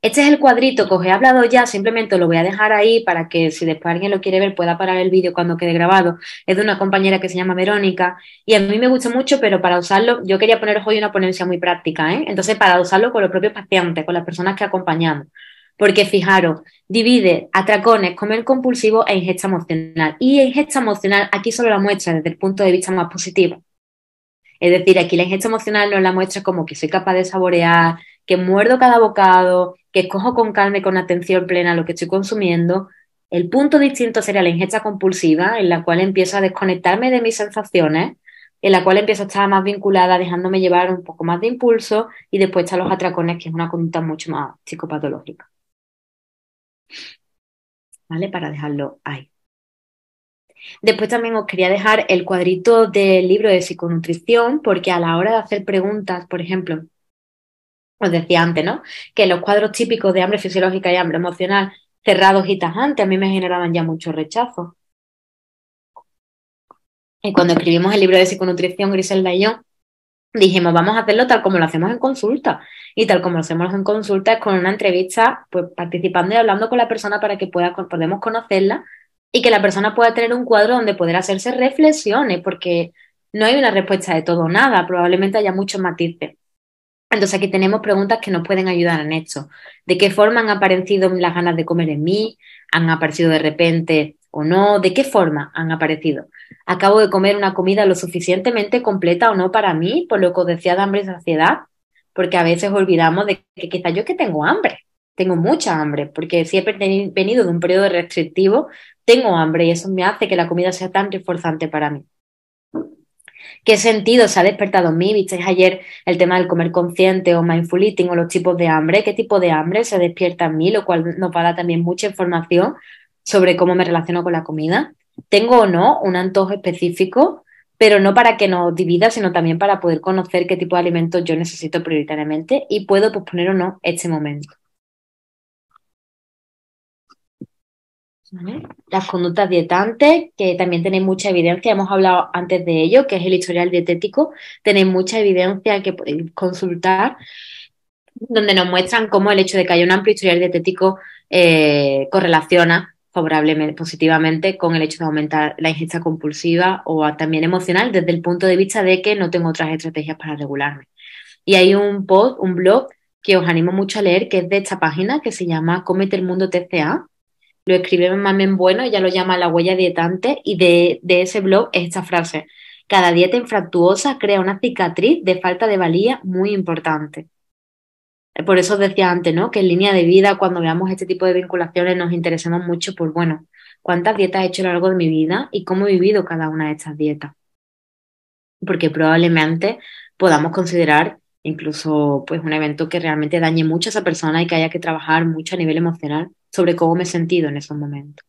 Speaker 1: Este es el cuadrito que os he hablado ya, simplemente lo voy a dejar ahí para que si después alguien lo quiere ver pueda parar el vídeo cuando quede grabado. Es de una compañera que se llama Verónica y a mí me gusta mucho, pero para usarlo, yo quería poneros hoy una ponencia muy práctica, ¿eh? Entonces, para usarlo con los propios pacientes, con las personas que acompañamos. Porque fijaros, divide atracones, comer compulsivo e ingesta emocional. Y ingesta emocional aquí solo la muestra desde el punto de vista más positivo. Es decir, aquí la ingesta emocional nos la muestra como que soy capaz de saborear, que muerdo cada bocado, que escojo con calma y con atención plena lo que estoy consumiendo. El punto distinto sería la ingesta compulsiva, en la cual empiezo a desconectarme de mis sensaciones, en la cual empiezo a estar más vinculada, dejándome llevar un poco más de impulso, y después están los atracones, que es una conducta mucho más psicopatológica. ¿Vale? Para dejarlo ahí. Después también os quería dejar el cuadrito del libro de psiconutrición, porque a la hora de hacer preguntas, por ejemplo, os decía antes, ¿no? Que los cuadros típicos de hambre fisiológica y hambre emocional cerrados y tajantes a mí me generaban ya mucho rechazo. Y cuando escribimos el libro de psiconutrición, Griselda y yo, dijimos, vamos a hacerlo tal como lo hacemos en consulta. Y tal como lo hacemos en consulta es con una entrevista, pues participando y hablando con la persona para que podamos conocerla y que la persona pueda tener un cuadro donde poder hacerse reflexiones, porque no hay una respuesta de todo o nada, probablemente haya muchos matices. Entonces aquí tenemos preguntas que nos pueden ayudar en esto. ¿De qué forma han aparecido las ganas de comer en mí? ¿Han aparecido de repente o no? ¿De qué forma han aparecido? ¿Acabo de comer una comida lo suficientemente completa o no para mí? Por lo que os decía de hambre y saciedad. Porque a veces olvidamos de que quizás yo es que tengo hambre. Tengo mucha hambre. Porque si he venido de un periodo restrictivo, tengo hambre y eso me hace que la comida sea tan reforzante para mí. ¿Qué sentido se ha despertado en mí? ¿Visteis ayer el tema del comer consciente o mindful eating o los tipos de hambre? ¿Qué tipo de hambre se despierta en mí? Lo cual nos va a dar también mucha información sobre cómo me relaciono con la comida. ¿Tengo o no un antojo específico? Pero no para que nos divida, sino también para poder conocer qué tipo de alimentos yo necesito prioritariamente y puedo posponer o no este momento. ¿Vale? Las conductas dietantes, que también tenéis mucha evidencia, hemos hablado antes de ello, que es el historial dietético, tenéis mucha evidencia que podéis consultar, donde nos muestran cómo el hecho de que haya un amplio historial dietético correlaciona favorablemente, positivamente con el hecho de aumentar la ingesta compulsiva o también emocional desde el punto de vista de que no tengo otras estrategias para regularme. Y hay un post, un blog que os animo mucho a leer, que es de esta página que se llama Cómete el Mundo TCA. Lo escribe Mamen Bueno, ella lo llama La huella dietante, y de ese blog es esta frase: cada dieta infractuosa crea una cicatriz de falta de valía muy importante. Por eso os decía antes, ¿no? Que en línea de vida, cuando veamos este tipo de vinculaciones, nos interesemos mucho por, bueno, cuántas dietas he hecho a lo largo de mi vida y cómo he vivido cada una de estas dietas. Porque probablemente podamos considerar incluso pues un evento que realmente dañe mucho a esa persona y que haya que trabajar mucho a nivel emocional sobre cómo me he sentido en esos momentos.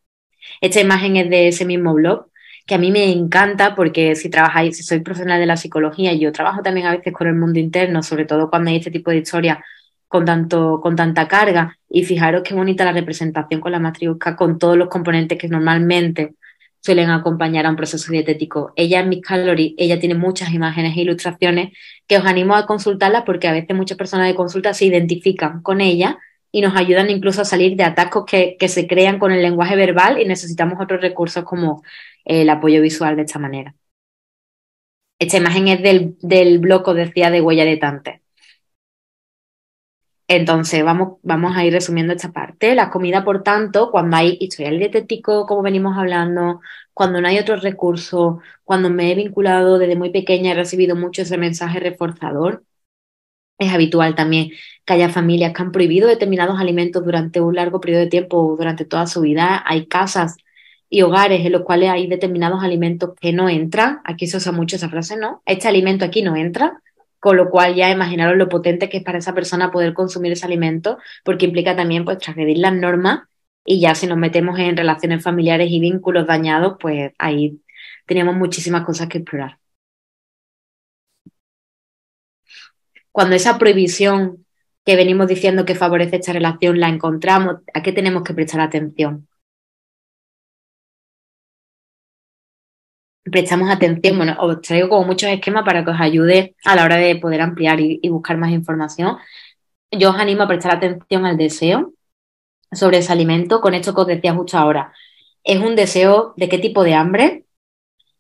Speaker 1: Esta imagen es de ese mismo blog, que a mí me encanta porque si trabajáis, si soy profesional de la psicología, y yo trabajo también a veces con el mundo interno, sobre todo cuando hay este tipo de historias con tanta carga. Y fijaros qué bonita la representación con la matriusca, con todos los componentes que normalmente suelen acompañar a un proceso dietético. Ella en Miss Calories, ella tiene muchas imágenes e ilustraciones que os animo a consultarlas porque a veces muchas personas de consulta se identifican con ella y nos ayudan incluso a salir de atascos que se crean con el lenguaje verbal y necesitamos otros recursos como el apoyo visual de esta manera. Esta imagen es del blog, os decía, de Huella de Tante. Entonces, vamos a ir resumiendo esta parte. La comida, por tanto, cuando hay historial dietético, como venimos hablando, cuando no hay otros recursos, cuando me he vinculado desde muy pequeña, he recibido mucho ese mensaje reforzador. Es habitual también que haya familias que han prohibido determinados alimentos durante un largo periodo de tiempo o durante toda su vida. Hay casas y hogares en los cuales hay determinados alimentos que no entran. Aquí se usa mucho esa frase, ¿no? Este alimento aquí no entra, con lo cual ya imaginaros lo potente que es para esa persona poder consumir ese alimento, porque implica también pues transgredir las normas, y ya si nos metemos en relaciones familiares y vínculos dañados, pues ahí teníamos muchísimas cosas que explorar. Cuando esa prohibición que venimos diciendo que favorece esta relación la encontramos, ¿a qué tenemos que prestar atención? Prestamos atención, bueno, os traigo como muchos esquemas para que os ayude a la hora de poder ampliar y buscar más información. Yo os animo a prestar atención al deseo sobre ese alimento, con esto que os decía justo ahora. ¿Es un deseo de qué tipo de hambre?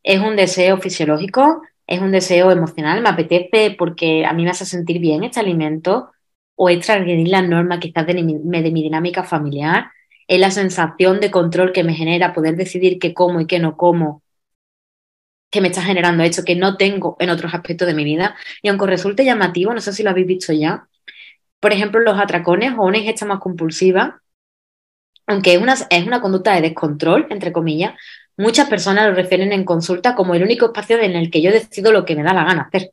Speaker 1: ¿Es un deseo fisiológico? ¿Es un deseo emocional? ¿Me apetece porque a mí me hace sentir bien este alimento? ¿O es transgredir las normas quizás de mi dinámica familiar? ¿Es la sensación de control que me genera poder decidir qué como y qué no como, que me está generando esto que no tengo en otros aspectos de mi vida? Y aunque os resulte llamativo, no sé si lo habéis visto ya, por ejemplo, los atracones o una ingesta más compulsiva, aunque es una conducta de descontrol, entre comillas, muchas personas lo refieren en consulta como el único espacio en el que yo decido lo que me da la gana hacer.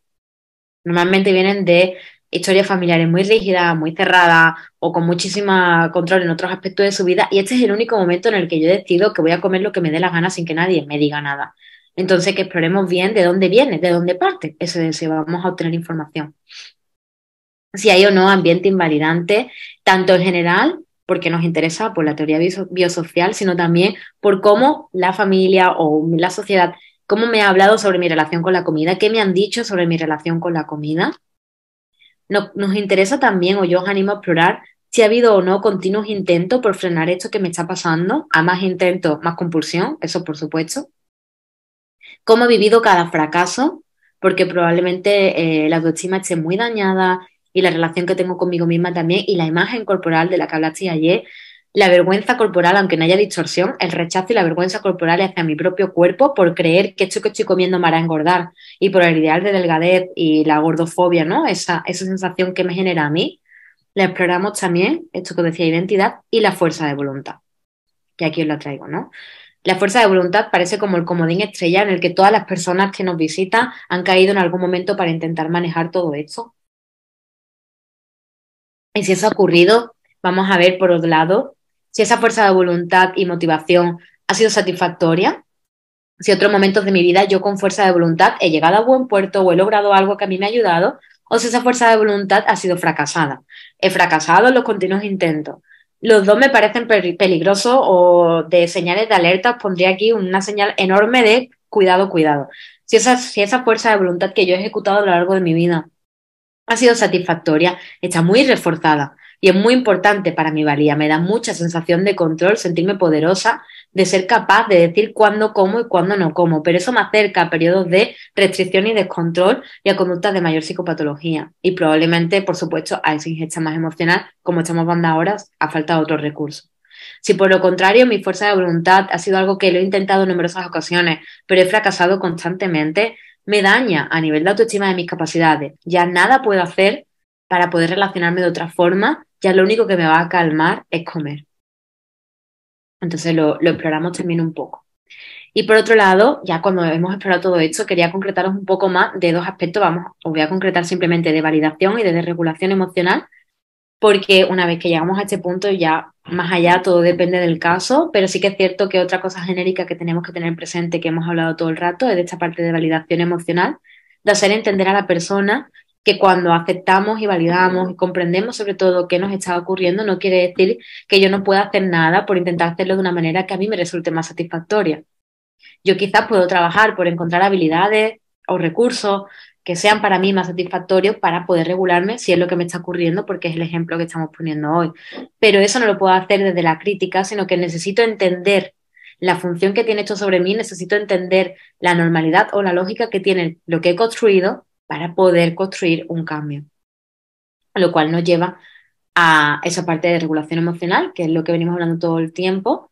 Speaker 1: Normalmente vienen de historias familiares muy rígidas, muy cerradas o con muchísimo control en otros aspectos de su vida, y este es el único momento en el que yo decido que voy a comer lo que me dé la gana sin que nadie me diga nada. Entonces, que exploremos bien de dónde viene, de dónde parte ese deseo. Vamos a obtener información. Si hay o no ambiente invalidante, tanto en general, porque nos interesa por la teoría biosocial, sino también por cómo la familia o la sociedad, cómo me ha hablado sobre mi relación con la comida, qué me han dicho sobre mi relación con la comida. Nos interesa también, o yo os animo a explorar, si ha habido o no continuos intentos por frenar esto que me está pasando. A más intentos, más compulsión, eso por supuesto. Cómo he vivido cada fracaso, porque probablemente la autoestima esté muy dañada y la relación que tengo conmigo misma también, y la imagen corporal de la que hablaste ayer, la vergüenza corporal, aunque no haya distorsión, el rechazo y la vergüenza corporal hacia mi propio cuerpo por creer que esto que estoy comiendo me hará engordar, y por el ideal de delgadez y la gordofobia, ¿no? Esa sensación que me genera a mí, la exploramos también, esto que decía identidad, y la fuerza de voluntad, que aquí os la traigo, ¿no? La fuerza de voluntad parece como el comodín estrella en el que todas las personas que nos visitan han caído en algún momento para intentar manejar todo esto. Y si eso ha ocurrido, vamos a ver por otro lado si esa fuerza de voluntad y motivación ha sido satisfactoria, si otros momentos de mi vida yo con fuerza de voluntad he llegado a buen puerto o he logrado algo que a mí me ha ayudado, o si esa fuerza de voluntad ha sido fracasada. He fracasado en los continuos intentos. Los dos me parecen peligrosos, o de señales de alerta os pondría aquí una señal enorme de cuidado, cuidado. Si esa fuerza de voluntad que yo he ejecutado a lo largo de mi vida ha sido satisfactoria, está muy reforzada y es muy importante para mi valía. Me da mucha sensación de control, sentirme poderosa, de ser capaz de decir cuándo como y cuándo no como, pero eso me acerca a periodos de restricción y descontrol y a conductas de mayor psicopatología. Y probablemente, por supuesto, a esa ingesta más emocional, como estamos hablando ahora, ha faltado otros recursos. Si por lo contrario mi fuerza de voluntad ha sido algo que lo he intentado en numerosas ocasiones, pero he fracasado constantemente, me daña a nivel de autoestima de mis capacidades. Ya nada puedo hacer para poder relacionarme de otra forma, ya lo único que me va a calmar es comer. Entonces lo exploramos también un poco. Y por otro lado, ya cuando hemos explorado todo esto, quería concretaros un poco más de dos aspectos. Vamos, os voy a concretar simplemente de validación y de desregulación emocional, porque una vez que llegamos a este punto, ya más allá todo depende del caso, pero sí que es cierto que otra cosa genérica que tenemos que tener presente, que hemos hablado todo el rato, es de esta parte de validación emocional, de hacer entender a la persona que cuando aceptamos y validamos y comprendemos sobre todo qué nos está ocurriendo, no quiere decir que yo no pueda hacer nada por intentar hacerlo de una manera que a mí me resulte más satisfactoria. Yo quizás puedo trabajar por encontrar habilidades o recursos que sean para mí más satisfactorios para poder regularme si es lo que me está ocurriendo, porque es el ejemplo que estamos poniendo hoy. Pero eso no lo puedo hacer desde la crítica, sino que necesito entender la función que tiene esto sobre mí, necesito entender la normalidad o la lógica que tiene lo que he construido para poder construir un cambio. Lo cual nos lleva a esa parte de regulación emocional, que es lo que venimos hablando todo el tiempo,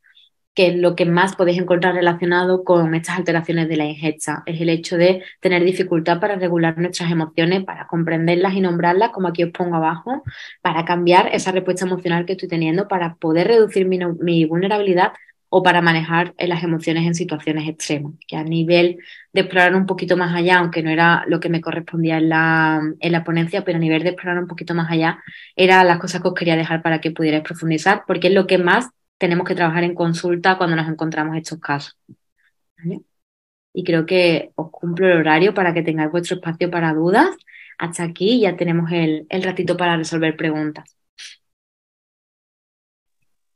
Speaker 1: que es lo que más podéis encontrar relacionado con estas alteraciones de la ingesta. Es el hecho de tener dificultad para regular nuestras emociones, para comprenderlas y nombrarlas, como aquí os pongo abajo, para cambiar esa respuesta emocional que estoy teniendo, para poder reducir mi vulnerabilidad o para manejar las emociones en situaciones extremas, que a nivel de explorar un poquito más allá, aunque no era lo que me correspondía en la ponencia, pero a nivel de explorar un poquito más allá, eran las cosas que os quería dejar para que pudierais profundizar, porque es lo que más tenemos que trabajar en consulta cuando nos encontramos estos casos. ¿Vale? Y creo que os cumplo el horario para que tengáis vuestro espacio para dudas. hasta aquí ya tenemos el ratito para resolver preguntas.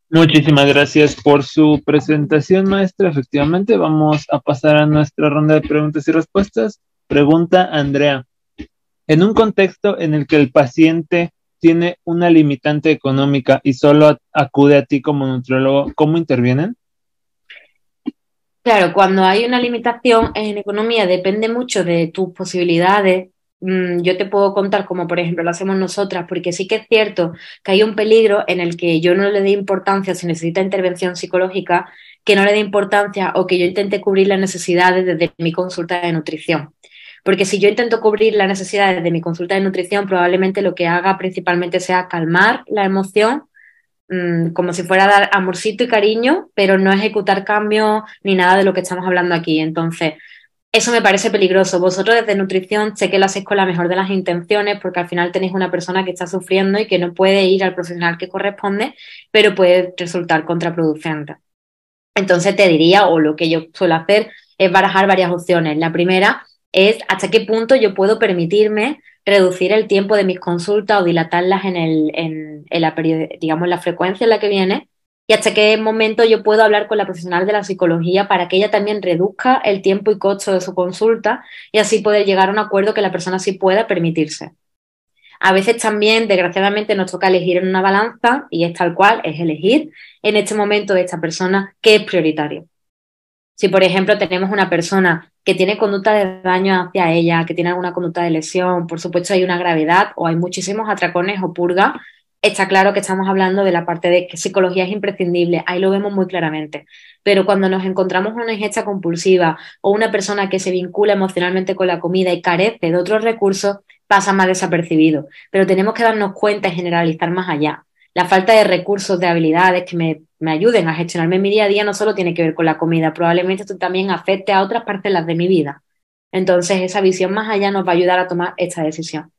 Speaker 2: Muchísimas gracias por su presentación, maestra. Efectivamente, vamos a pasar a nuestra ronda de preguntas y respuestas. Pregunta Andrea. En un contexto en el que el paciente tiene una limitante económica y solo acude a ti como nutriólogo, ¿cómo intervienen?
Speaker 1: Claro, cuando hay una limitación en economía depende mucho de tus posibilidades. Yo te puedo contar como por ejemplo lo hacemos nosotras, porque sí que es cierto que hay un peligro en el que yo no le dé importancia si necesita intervención psicológica, que no le dé importancia o que yo intente cubrir las necesidades desde mi consulta de nutrición. Porque si yo intento cubrir las necesidades de mi consulta de nutrición, probablemente lo que haga principalmente sea calmar la emoción, como si fuera a dar amorcito y cariño, pero no ejecutar cambios ni nada de lo que estamos hablando aquí. Entonces, eso me parece peligroso. Vosotros desde nutrición sé que lo hacéis con la mejor de las intenciones, porque al final tenéis una persona que está sufriendo y que no puede ir al profesional que corresponde, pero puede resultar contraproducente. Entonces te diría, o lo que yo suelo hacer, es barajar varias opciones. La primera es hasta qué punto yo puedo permitirme reducir el tiempo de mis consultas o dilatarlas en la, digamos, la frecuencia en la que viene, y hasta qué momento yo puedo hablar con la profesional de la psicología para que ella también reduzca el tiempo y costo de su consulta y así poder llegar a un acuerdo que la persona sí pueda permitirse. A veces también, desgraciadamente, nos toca elegir en una balanza y es tal cual, es elegir en este momento de esta persona qué es prioritario. Si, por ejemplo, tenemos una persona que tiene conducta de daño hacia ella, que tiene alguna conducta de lesión, por supuesto hay una gravedad o hay muchísimos atracones o purgas, está claro que estamos hablando de la parte de que psicología es imprescindible, ahí lo vemos muy claramente. Pero cuando nos encontramos una ingesta compulsiva o una persona que se vincula emocionalmente con la comida y carece de otros recursos, pasa más desapercibido. Pero tenemos que darnos cuenta y generalizar más allá. La falta de recursos, de habilidades que me ayuden a gestionarme mi día a día no solo tiene que ver con la comida, probablemente esto también afecte a otras parcelas de mi vida. Entonces, esa visión más allá nos va a ayudar a tomar esta decisión.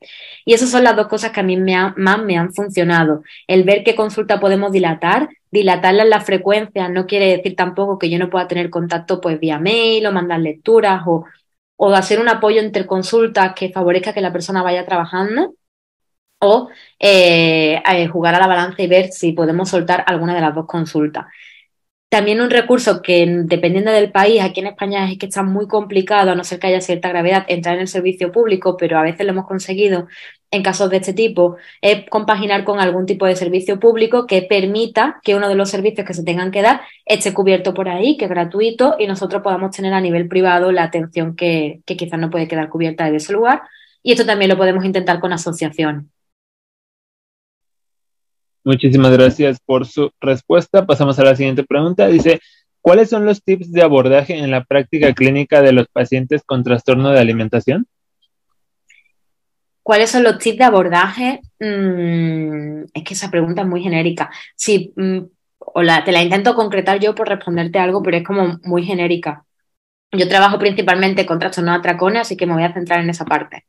Speaker 1: Y esas son las dos cosas que a mí más me han funcionado. El ver qué consulta podemos dilatar, dilatarla en la frecuencia no quiere decir tampoco que yo no pueda tener contacto pues vía mail o mandar lecturas o hacer un apoyo entre consultas que favorezca que la persona vaya trabajando o jugar a la balanza y ver si podemos soltar alguna de las dos consultas. También un recurso que, dependiendo del país, aquí en España es que está muy complicado, a no ser que haya cierta gravedad, entrar en el servicio público, pero a veces lo hemos conseguido en casos de este tipo, es compaginar con algún tipo de servicio público que permita que uno de los servicios que se tengan que dar esté cubierto por ahí, que es gratuito, y nosotros podamos tener a nivel privado la atención que quizás no puede quedar cubierta de ese lugar. Y esto también lo podemos intentar con asociaciones.
Speaker 2: Muchísimas gracias por su respuesta. Pasamos a la siguiente pregunta. Dice, ¿cuáles son los tips de abordaje en la práctica clínica de los pacientes con trastorno de alimentación?
Speaker 1: ¿Cuáles son los tips de abordaje? Es que esa pregunta es muy genérica. Sí, te la intento concretar yo por responderte algo, pero es como muy genérica. Yo trabajo principalmente con trastornos de atracones, así que me voy a centrar en esa parte.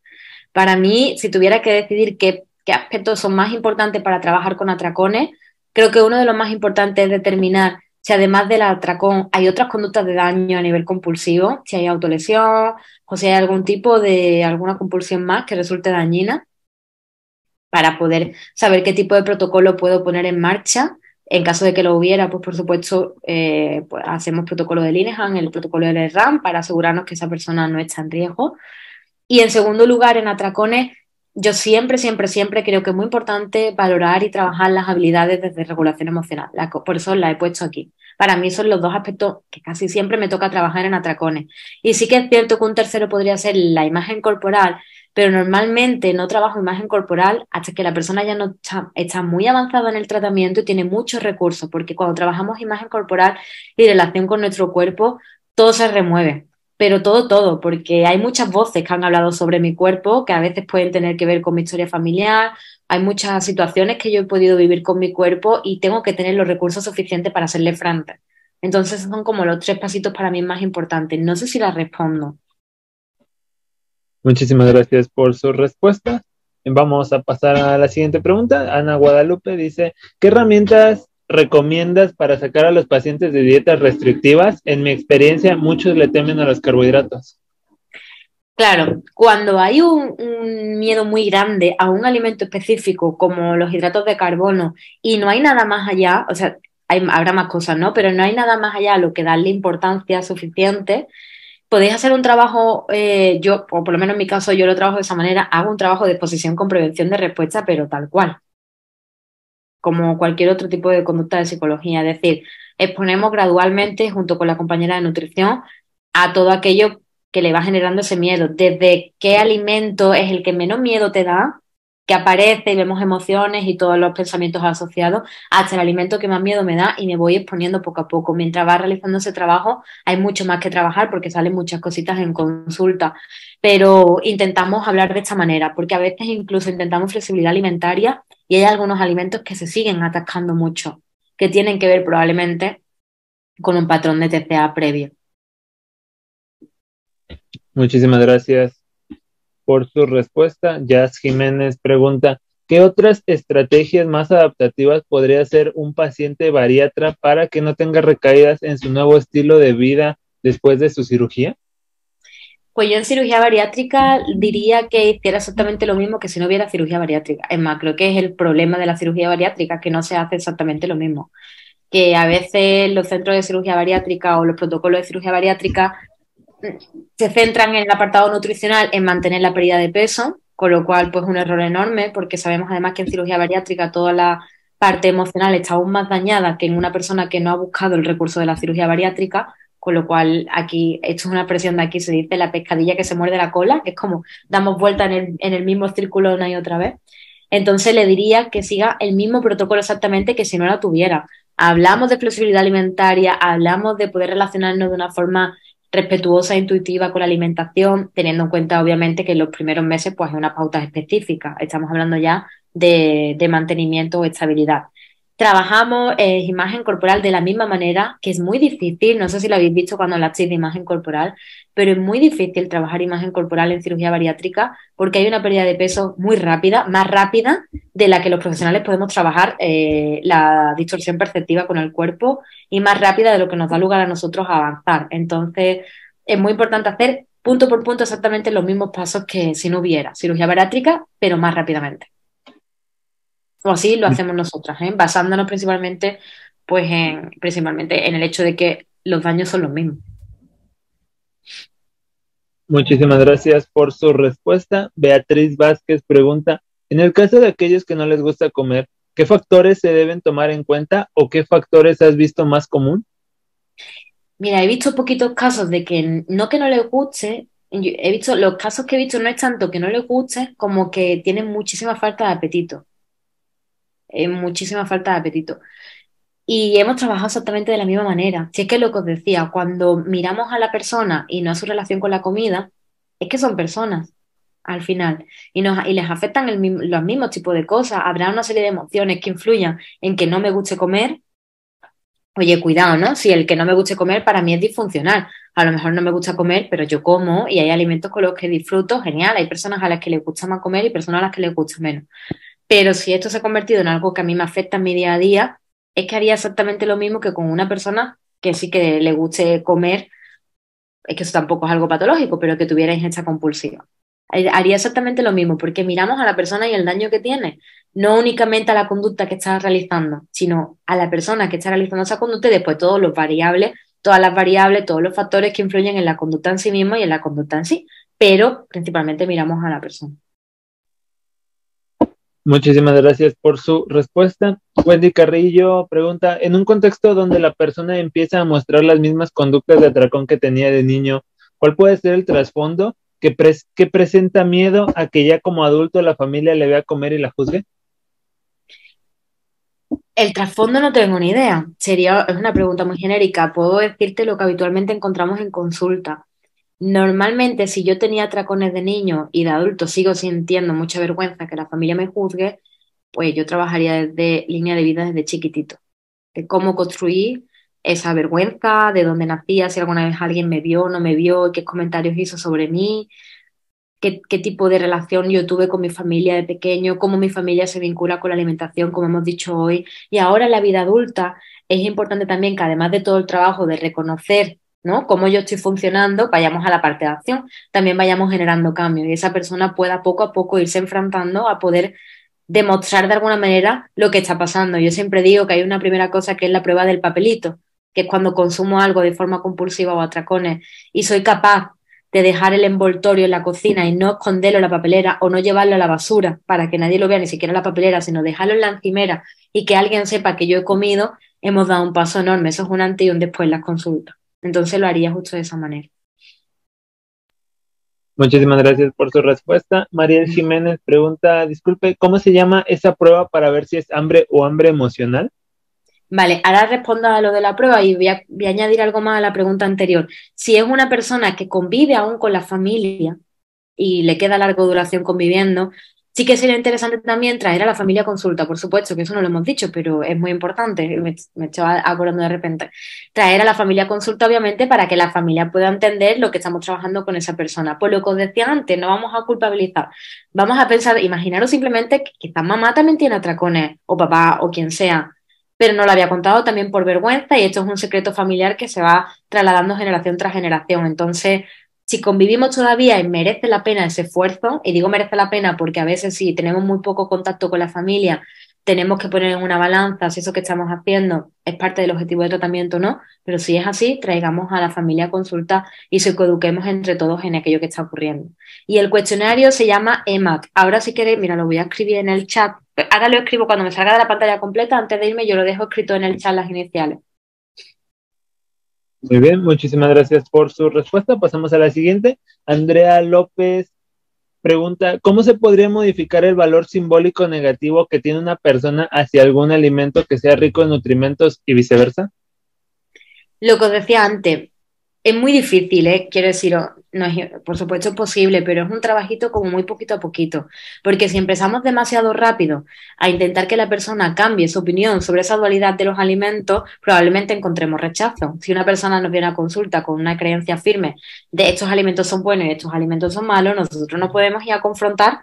Speaker 1: Para mí, si tuviera que decidir qué aspectos son más importantes para trabajar con atracones, creo que uno de los más importantes es determinar si además del atracón hay otras conductas de daño a nivel compulsivo, si hay autolesión o si hay algún tipo de alguna compulsión más que resulte dañina, para poder saber qué tipo de protocolo puedo poner en marcha. En caso de que lo hubiera, pues por supuesto, pues hacemos protocolo de Linehan, el protocolo del RAM, para asegurarnos que esa persona no está en riesgo. Y en segundo lugar, en atracones, yo siempre creo que es muy importante valorar y trabajar las habilidades desde regulación emocional. Por eso la he puesto aquí. Para mí son los dos aspectos que casi siempre me toca trabajar en atracones. Y sí que es cierto que un tercero podría ser la imagen corporal, pero normalmente no trabajo imagen corporal hasta que la persona ya no está muy avanzada en el tratamiento y tiene muchos recursos, porque cuando trabajamos imagen corporal y relación con nuestro cuerpo, todo se remueve. Pero todo, porque hay muchas voces que han hablado sobre mi cuerpo, que a veces pueden tener que ver con mi historia familiar, hay muchas situaciones que yo he podido vivir con mi cuerpo y tengo que tener los recursos suficientes para hacerle frente. Entonces son como los tres pasitos para mí más importantes. No sé si las respondo.
Speaker 2: Muchísimas gracias por su respuesta. Vamos a pasar a la siguiente pregunta. Ana Guadalupe dice, ¿qué herramientas recomiendas para sacar a los pacientes de dietas restrictivas? En mi experiencia, muchos le temen a los carbohidratos.
Speaker 1: Claro, cuando hay un miedo muy grande a un alimento específico como los hidratos de carbono y no hay nada más allá, o sea, habrá más cosas, ¿no? Pero no hay nada más allá a lo que darle importancia suficiente, podéis hacer un trabajo, yo, o por lo menos en mi caso, yo lo trabajo de esa manera, hago un trabajo de exposición con prevención de respuesta, pero tal cual, como cualquier otro tipo de conducta de psicología. Es decir, exponemos gradualmente, junto con la compañera de nutrición, a todo aquello que le va generando ese miedo. Desde qué alimento es el que menos miedo te da, que aparece y vemos emociones y todos los pensamientos asociados, hasta el alimento que más miedo me da y me voy exponiendo poco a poco. Mientras va realizando ese trabajo, hay mucho más que trabajar porque salen muchas cositas en consulta, pero intentamos hablar de esta manera, porque a veces incluso intentamos flexibilidad alimentaria y hay algunos alimentos que se siguen atascando mucho, que tienen que ver probablemente con un patrón de TCA previo.
Speaker 2: Muchísimas gracias por su respuesta. Jazz Jiménez pregunta, ¿qué otras estrategias más adaptativas podría hacer un paciente bariatra para que no tenga recaídas en su nuevo estilo de vida después de su cirugía?
Speaker 1: Pues yo en cirugía bariátrica diría que hiciera exactamente lo mismo que si no hubiera cirugía bariátrica. Es más, creo que es el problema de la cirugía bariátrica, que no se hace exactamente lo mismo. Que a veces los centros de cirugía bariátrica o los protocolos de cirugía bariátrica se centran en el apartado nutricional en mantener la pérdida de peso, con lo cual pues un error enorme, porque sabemos además que en cirugía bariátrica toda la parte emocional está aún más dañada que en una persona que no ha buscado el recurso de la cirugía bariátrica, con lo cual aquí, esto es una expresión de aquí, se dice la pescadilla que se muerde la cola, que es como damos vuelta en el mismo círculo una y otra vez. Entonces le diría que siga el mismo protocolo exactamente que si no la tuviera. Hablamos de flexibilidad alimentaria, hablamos de poder relacionarnos de una forma respetuosa e intuitiva con la alimentación, teniendo en cuenta obviamente que en los primeros meses pues hay unas pautas específicas. Estamos hablando ya de mantenimiento o estabilidad. Trabajamos imagen corporal de la misma manera, que es muy difícil, no sé si lo habéis visto cuando hablasteis de imagen corporal, pero es muy difícil trabajar imagen corporal en cirugía bariátrica porque hay una pérdida de peso muy rápida, más rápida de la que los profesionales podemos trabajar la distorsión perceptiva con el cuerpo y más rápida de lo que nos da lugar a nosotros a avanzar. Entonces, es muy importante hacer punto por punto exactamente los mismos pasos que si no hubiera cirugía bariátrica, pero más rápidamente. O así lo hacemos nosotras, ¿eh? Basándonos principalmente, pues principalmente en el hecho de que los daños son los mismos.
Speaker 2: Muchísimas gracias por su respuesta. Beatriz Vázquez pregunta, en el caso de aquellos que no les gusta comer, ¿qué factores se deben tomar en cuenta o qué factores has visto más común?
Speaker 1: Mira, he visto poquitos casos de que no les guste. He visto, los casos que he visto no es tanto que no les guste como que tienen muchísima falta de apetito. Muchísima falta de apetito. Y hemos trabajado exactamente de la misma manera. Si es que es lo que os decía, cuando miramos a la persona y no a su relación con la comida, es que son personas al final y les afectan los mismos tipos de cosas. Habrá una serie de emociones que influyan en que no me guste comer. Oye, cuidado, ¿no? Si el que no me guste comer para mí es disfuncional. A lo mejor no me gusta comer, pero yo como y hay alimentos con los que disfruto, genial. Hay personas a las que les gusta más comer y personas a las que les gusta menos. Pero si esto se ha convertido en algo que a mí me afecta en mi día a día, es que haría exactamente lo mismo que con una persona que sí que le guste comer, es que eso tampoco es algo patológico, pero que tuviera ingesta compulsiva. Haría exactamente lo mismo, porque miramos a la persona y el daño que tiene, no únicamente a la conducta que está realizando, sino a la persona que está realizando esa conducta y después todas las variables, todos los factores que influyen en la conducta en sí mismo y en la conducta en sí, pero principalmente miramos a la persona.
Speaker 2: Muchísimas gracias por su respuesta. Wendy Carrillo pregunta, en un contexto donde la persona empieza a mostrar las mismas conductas de atracón que tenía de niño, ¿cuál puede ser el trasfondo que presenta miedo a que ya como adulto la familia le vea comer y la juzgue?
Speaker 1: El trasfondo no tengo ni idea. Es una pregunta muy genérica. Puedo decirte lo que habitualmente encontramos en consulta. Normalmente, si yo tenía atracones de niño y de adulto sigo sintiendo mucha vergüenza que la familia me juzgue, pues yo trabajaría desde línea de vida desde chiquitito, de cómo construir esa vergüenza, de dónde nacía, si alguna vez alguien me vio, no me vio, qué comentarios hizo sobre mí, qué tipo de relación yo tuve con mi familia de pequeño, cómo mi familia se vincula con la alimentación, como hemos dicho hoy. Y ahora en la vida adulta es importante también que además de todo el trabajo de reconocer ¿no? Cómo yo estoy funcionando, vayamos a la parte de acción, también vayamos generando cambios y esa persona pueda poco a poco irse enfrentando a poder demostrar de alguna manera lo que está pasando. Yo siempre digo que hay una primera cosa que es la prueba del papelito, que es cuando consumo algo de forma compulsiva o a atracones y soy capaz de dejar el envoltorio en la cocina y no esconderlo en la papelera o no llevarlo a la basura para que nadie lo vea, ni siquiera en la papelera, sino dejarlo en la encimera y que alguien sepa que yo he comido, hemos dado un paso enorme. Eso es un antes y un después en las consultas. Entonces lo haría justo de esa manera.
Speaker 2: Muchísimas gracias por su respuesta. Mariel Jiménez pregunta, disculpe, ¿cómo se llama esa prueba para ver si es hambre o hambre emocional?
Speaker 1: Vale, ahora respondo a lo de la prueba y voy a añadir algo más a la pregunta anterior. Si es una persona que convive aún con la familia y le queda larga duración conviviendo, sí que sería interesante también traer a la familia a consulta, por supuesto, que eso no lo hemos dicho, pero es muy importante, me estaba acordando de repente. Traer a la familia a consulta, obviamente, para que la familia pueda entender lo que estamos trabajando con esa persona. Por lo que os decía antes, no vamos a culpabilizar, vamos a pensar, imaginaros simplemente que quizás mamá también tiene atracones, o papá, o quien sea, pero no lo había contado también por vergüenza y esto es un secreto familiar que se va trasladando generación tras generación. Entonces, si convivimos todavía y merece la pena ese esfuerzo, y digo merece la pena porque a veces si tenemos muy poco contacto con la familia, tenemos que poner en una balanza si eso que estamos haciendo es parte del objetivo de tratamiento o no, pero si es así, traigamos a la familia a consulta y psicoeduquemos entre todos en aquello que está ocurriendo. Y el cuestionario se llama EMAC. Ahora si queréis, mira, lo voy a escribir en el chat. Ahora lo escribo cuando me salga de la pantalla completa, antes de irme yo lo dejo escrito en el chat las iniciales.
Speaker 2: Muy bien, muchísimas gracias por su respuesta. Pasamos a la siguiente. Andrea López pregunta, ¿cómo se podría modificar el valor simbólico negativo que tiene una persona hacia algún alimento que sea rico en nutrimentos y viceversa?
Speaker 1: Lo que os decía antes, es muy difícil, ¿eh? Quiero decir, no es, por supuesto es posible, pero es un trabajito como muy poquito a poquito, porque si empezamos demasiado rápido a intentar que la persona cambie su opinión sobre esa dualidad de los alimentos, probablemente encontremos rechazo. Si una persona nos viene a consulta con una creencia firme de estos alimentos son buenos y estos alimentos son malos, nosotros no podemos ir a confrontar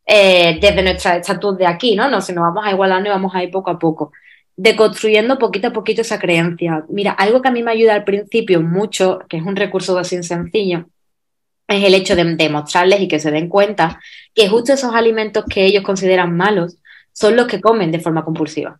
Speaker 1: desde nuestra estatus de aquí, ¿no? No, si nos vamos a igualar y vamos a ir poco a poco deconstruyendo poquito a poquito esa creencia. Mira, algo que a mí me ayuda al principio mucho, que es un recurso así sencillo, es el hecho de demostrarles y que se den cuenta que justo esos alimentos que ellos consideran malos son los que comen de forma compulsiva.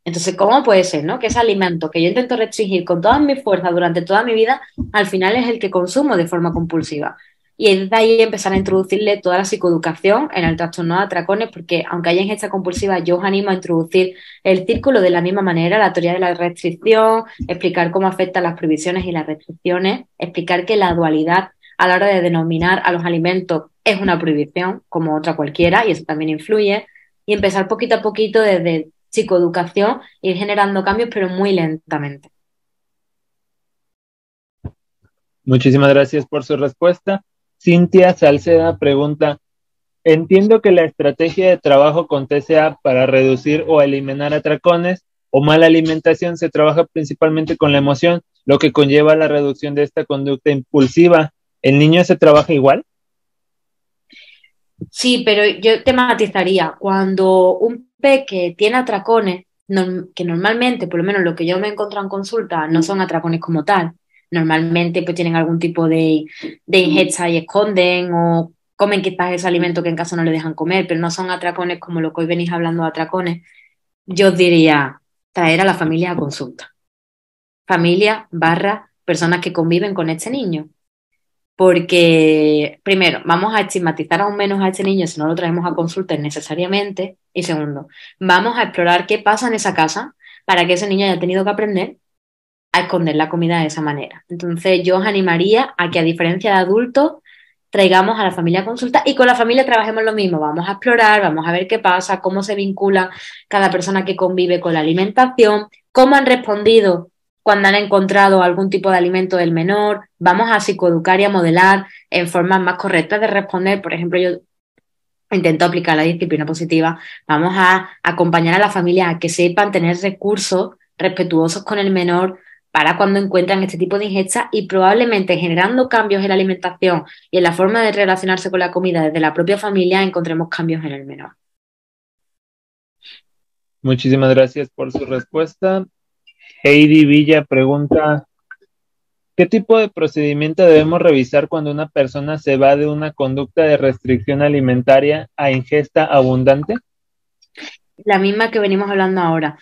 Speaker 1: Entonces, ¿cómo puede ser, no? Que ese alimento que yo intento restringir con todas mis fuerzas durante toda mi vida, al final es el que consumo de forma compulsiva. Y es de ahí empezar a introducirle toda la psicoeducación en el trastorno de atracones, porque aunque haya ingesta compulsiva, yo os animo a introducir el círculo de la misma manera, la teoría de la restricción, explicar cómo afectan las prohibiciones y las restricciones, explicar que la dualidad a la hora de denominar a los alimentos es una prohibición, como otra cualquiera, y eso también influye, y empezar poquito a poquito desde psicoeducación, ir generando cambios, pero muy lentamente.
Speaker 2: Muchísimas gracias por su respuesta. Cintia Salceda pregunta, entiendo que la estrategia de trabajo con TCA para reducir o eliminar atracones o mala alimentación se trabaja principalmente con la emoción, lo que conlleva la reducción de esta conducta impulsiva. ¿El niño se trabaja igual?
Speaker 1: Sí, pero yo te matizaría, cuando un peque tiene atracones, que normalmente, por lo menos lo que yo me he encontrado en consulta, no son atracones como tal, normalmente pues tienen algún tipo de ingesta y esconden o comen quizás ese alimento que en casa no le dejan comer, pero no son atracones como lo que hoy venís hablando de atracones, yo os diría traer a la familia a consulta. Familia barra personas que conviven con este niño. Porque, primero, vamos a estigmatizar aún menos a este niño si no lo traemos a consulta innecesariamente. Y segundo, vamos a explorar qué pasa en esa casa para que ese niño haya tenido que aprender a esconder la comida de esa manera. Entonces, yo os animaría a que, a diferencia de adultos, traigamos a la familia a consulta y con la familia trabajemos lo mismo. Vamos a explorar, vamos a ver qué pasa, cómo se vincula cada persona que convive con la alimentación, cómo han respondido cuando han encontrado algún tipo de alimento del menor. Vamos a psicoeducar y a modelar en formas más correctas de responder. Por ejemplo, yo intento aplicar la disciplina positiva. Vamos a acompañar a la familia a que sepan tener recursos respetuosos con el menor para cuando encuentran este tipo de ingesta y probablemente generando cambios en la alimentación y en la forma de relacionarse con la comida desde la propia familia encontremos cambios en el menor.
Speaker 2: Muchísimas gracias por su respuesta. Heidi Villa pregunta, ¿Qué tipo de procedimiento debemos revisar cuando una persona se va de una conducta de restricción alimentaria a ingesta abundante?
Speaker 1: La misma que venimos hablando ahora.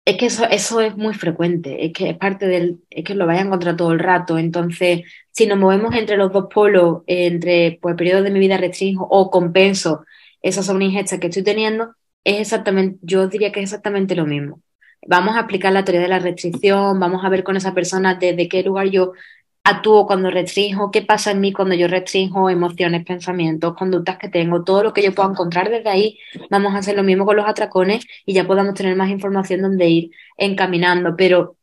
Speaker 1: Es que eso es muy frecuente, es que es parte es que lo vais a encontrar todo el rato. Entonces, si nos movemos entre los dos polos, entre pues periodos de mi vida restringo o compenso esas ingesta que estoy teniendo, es exactamente, yo diría que es exactamente lo mismo. Vamos a aplicar la teoría de la restricción, vamos a ver con esa persona desde qué lugar yo actúo cuando restringo, qué pasa en mí cuando yo restringo emociones, pensamientos, conductas que tengo, todo lo que yo pueda encontrar desde ahí. Vamos a hacer lo mismo con los atracones y ya podamos tener más información donde ir encaminando, pero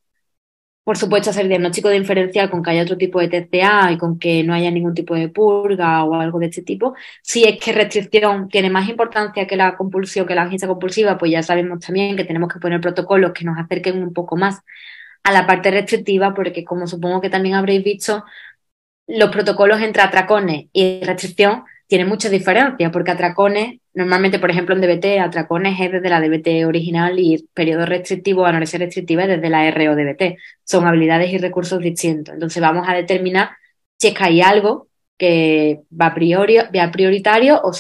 Speaker 1: por supuesto hacer diagnóstico diferencial con que haya otro tipo de TCA y con que no haya ningún tipo de purga o algo de este tipo. Si es que restricción tiene más importancia que la compulsión, que la angina compulsiva, pues ya sabemos también que tenemos que poner protocolos que nos acerquen un poco más a la parte restrictiva, porque como supongo que también habréis visto, los protocolos entre atracones y restricción tienen mucha diferencia, porque atracones, normalmente, por ejemplo, en DBT, atracones es desde la DBT original y periodo restrictivo o anorexia restrictiva es desde la RO-DBT. Son habilidades y recursos distintos. Entonces vamos a determinar si es que hay algo que va prioritario o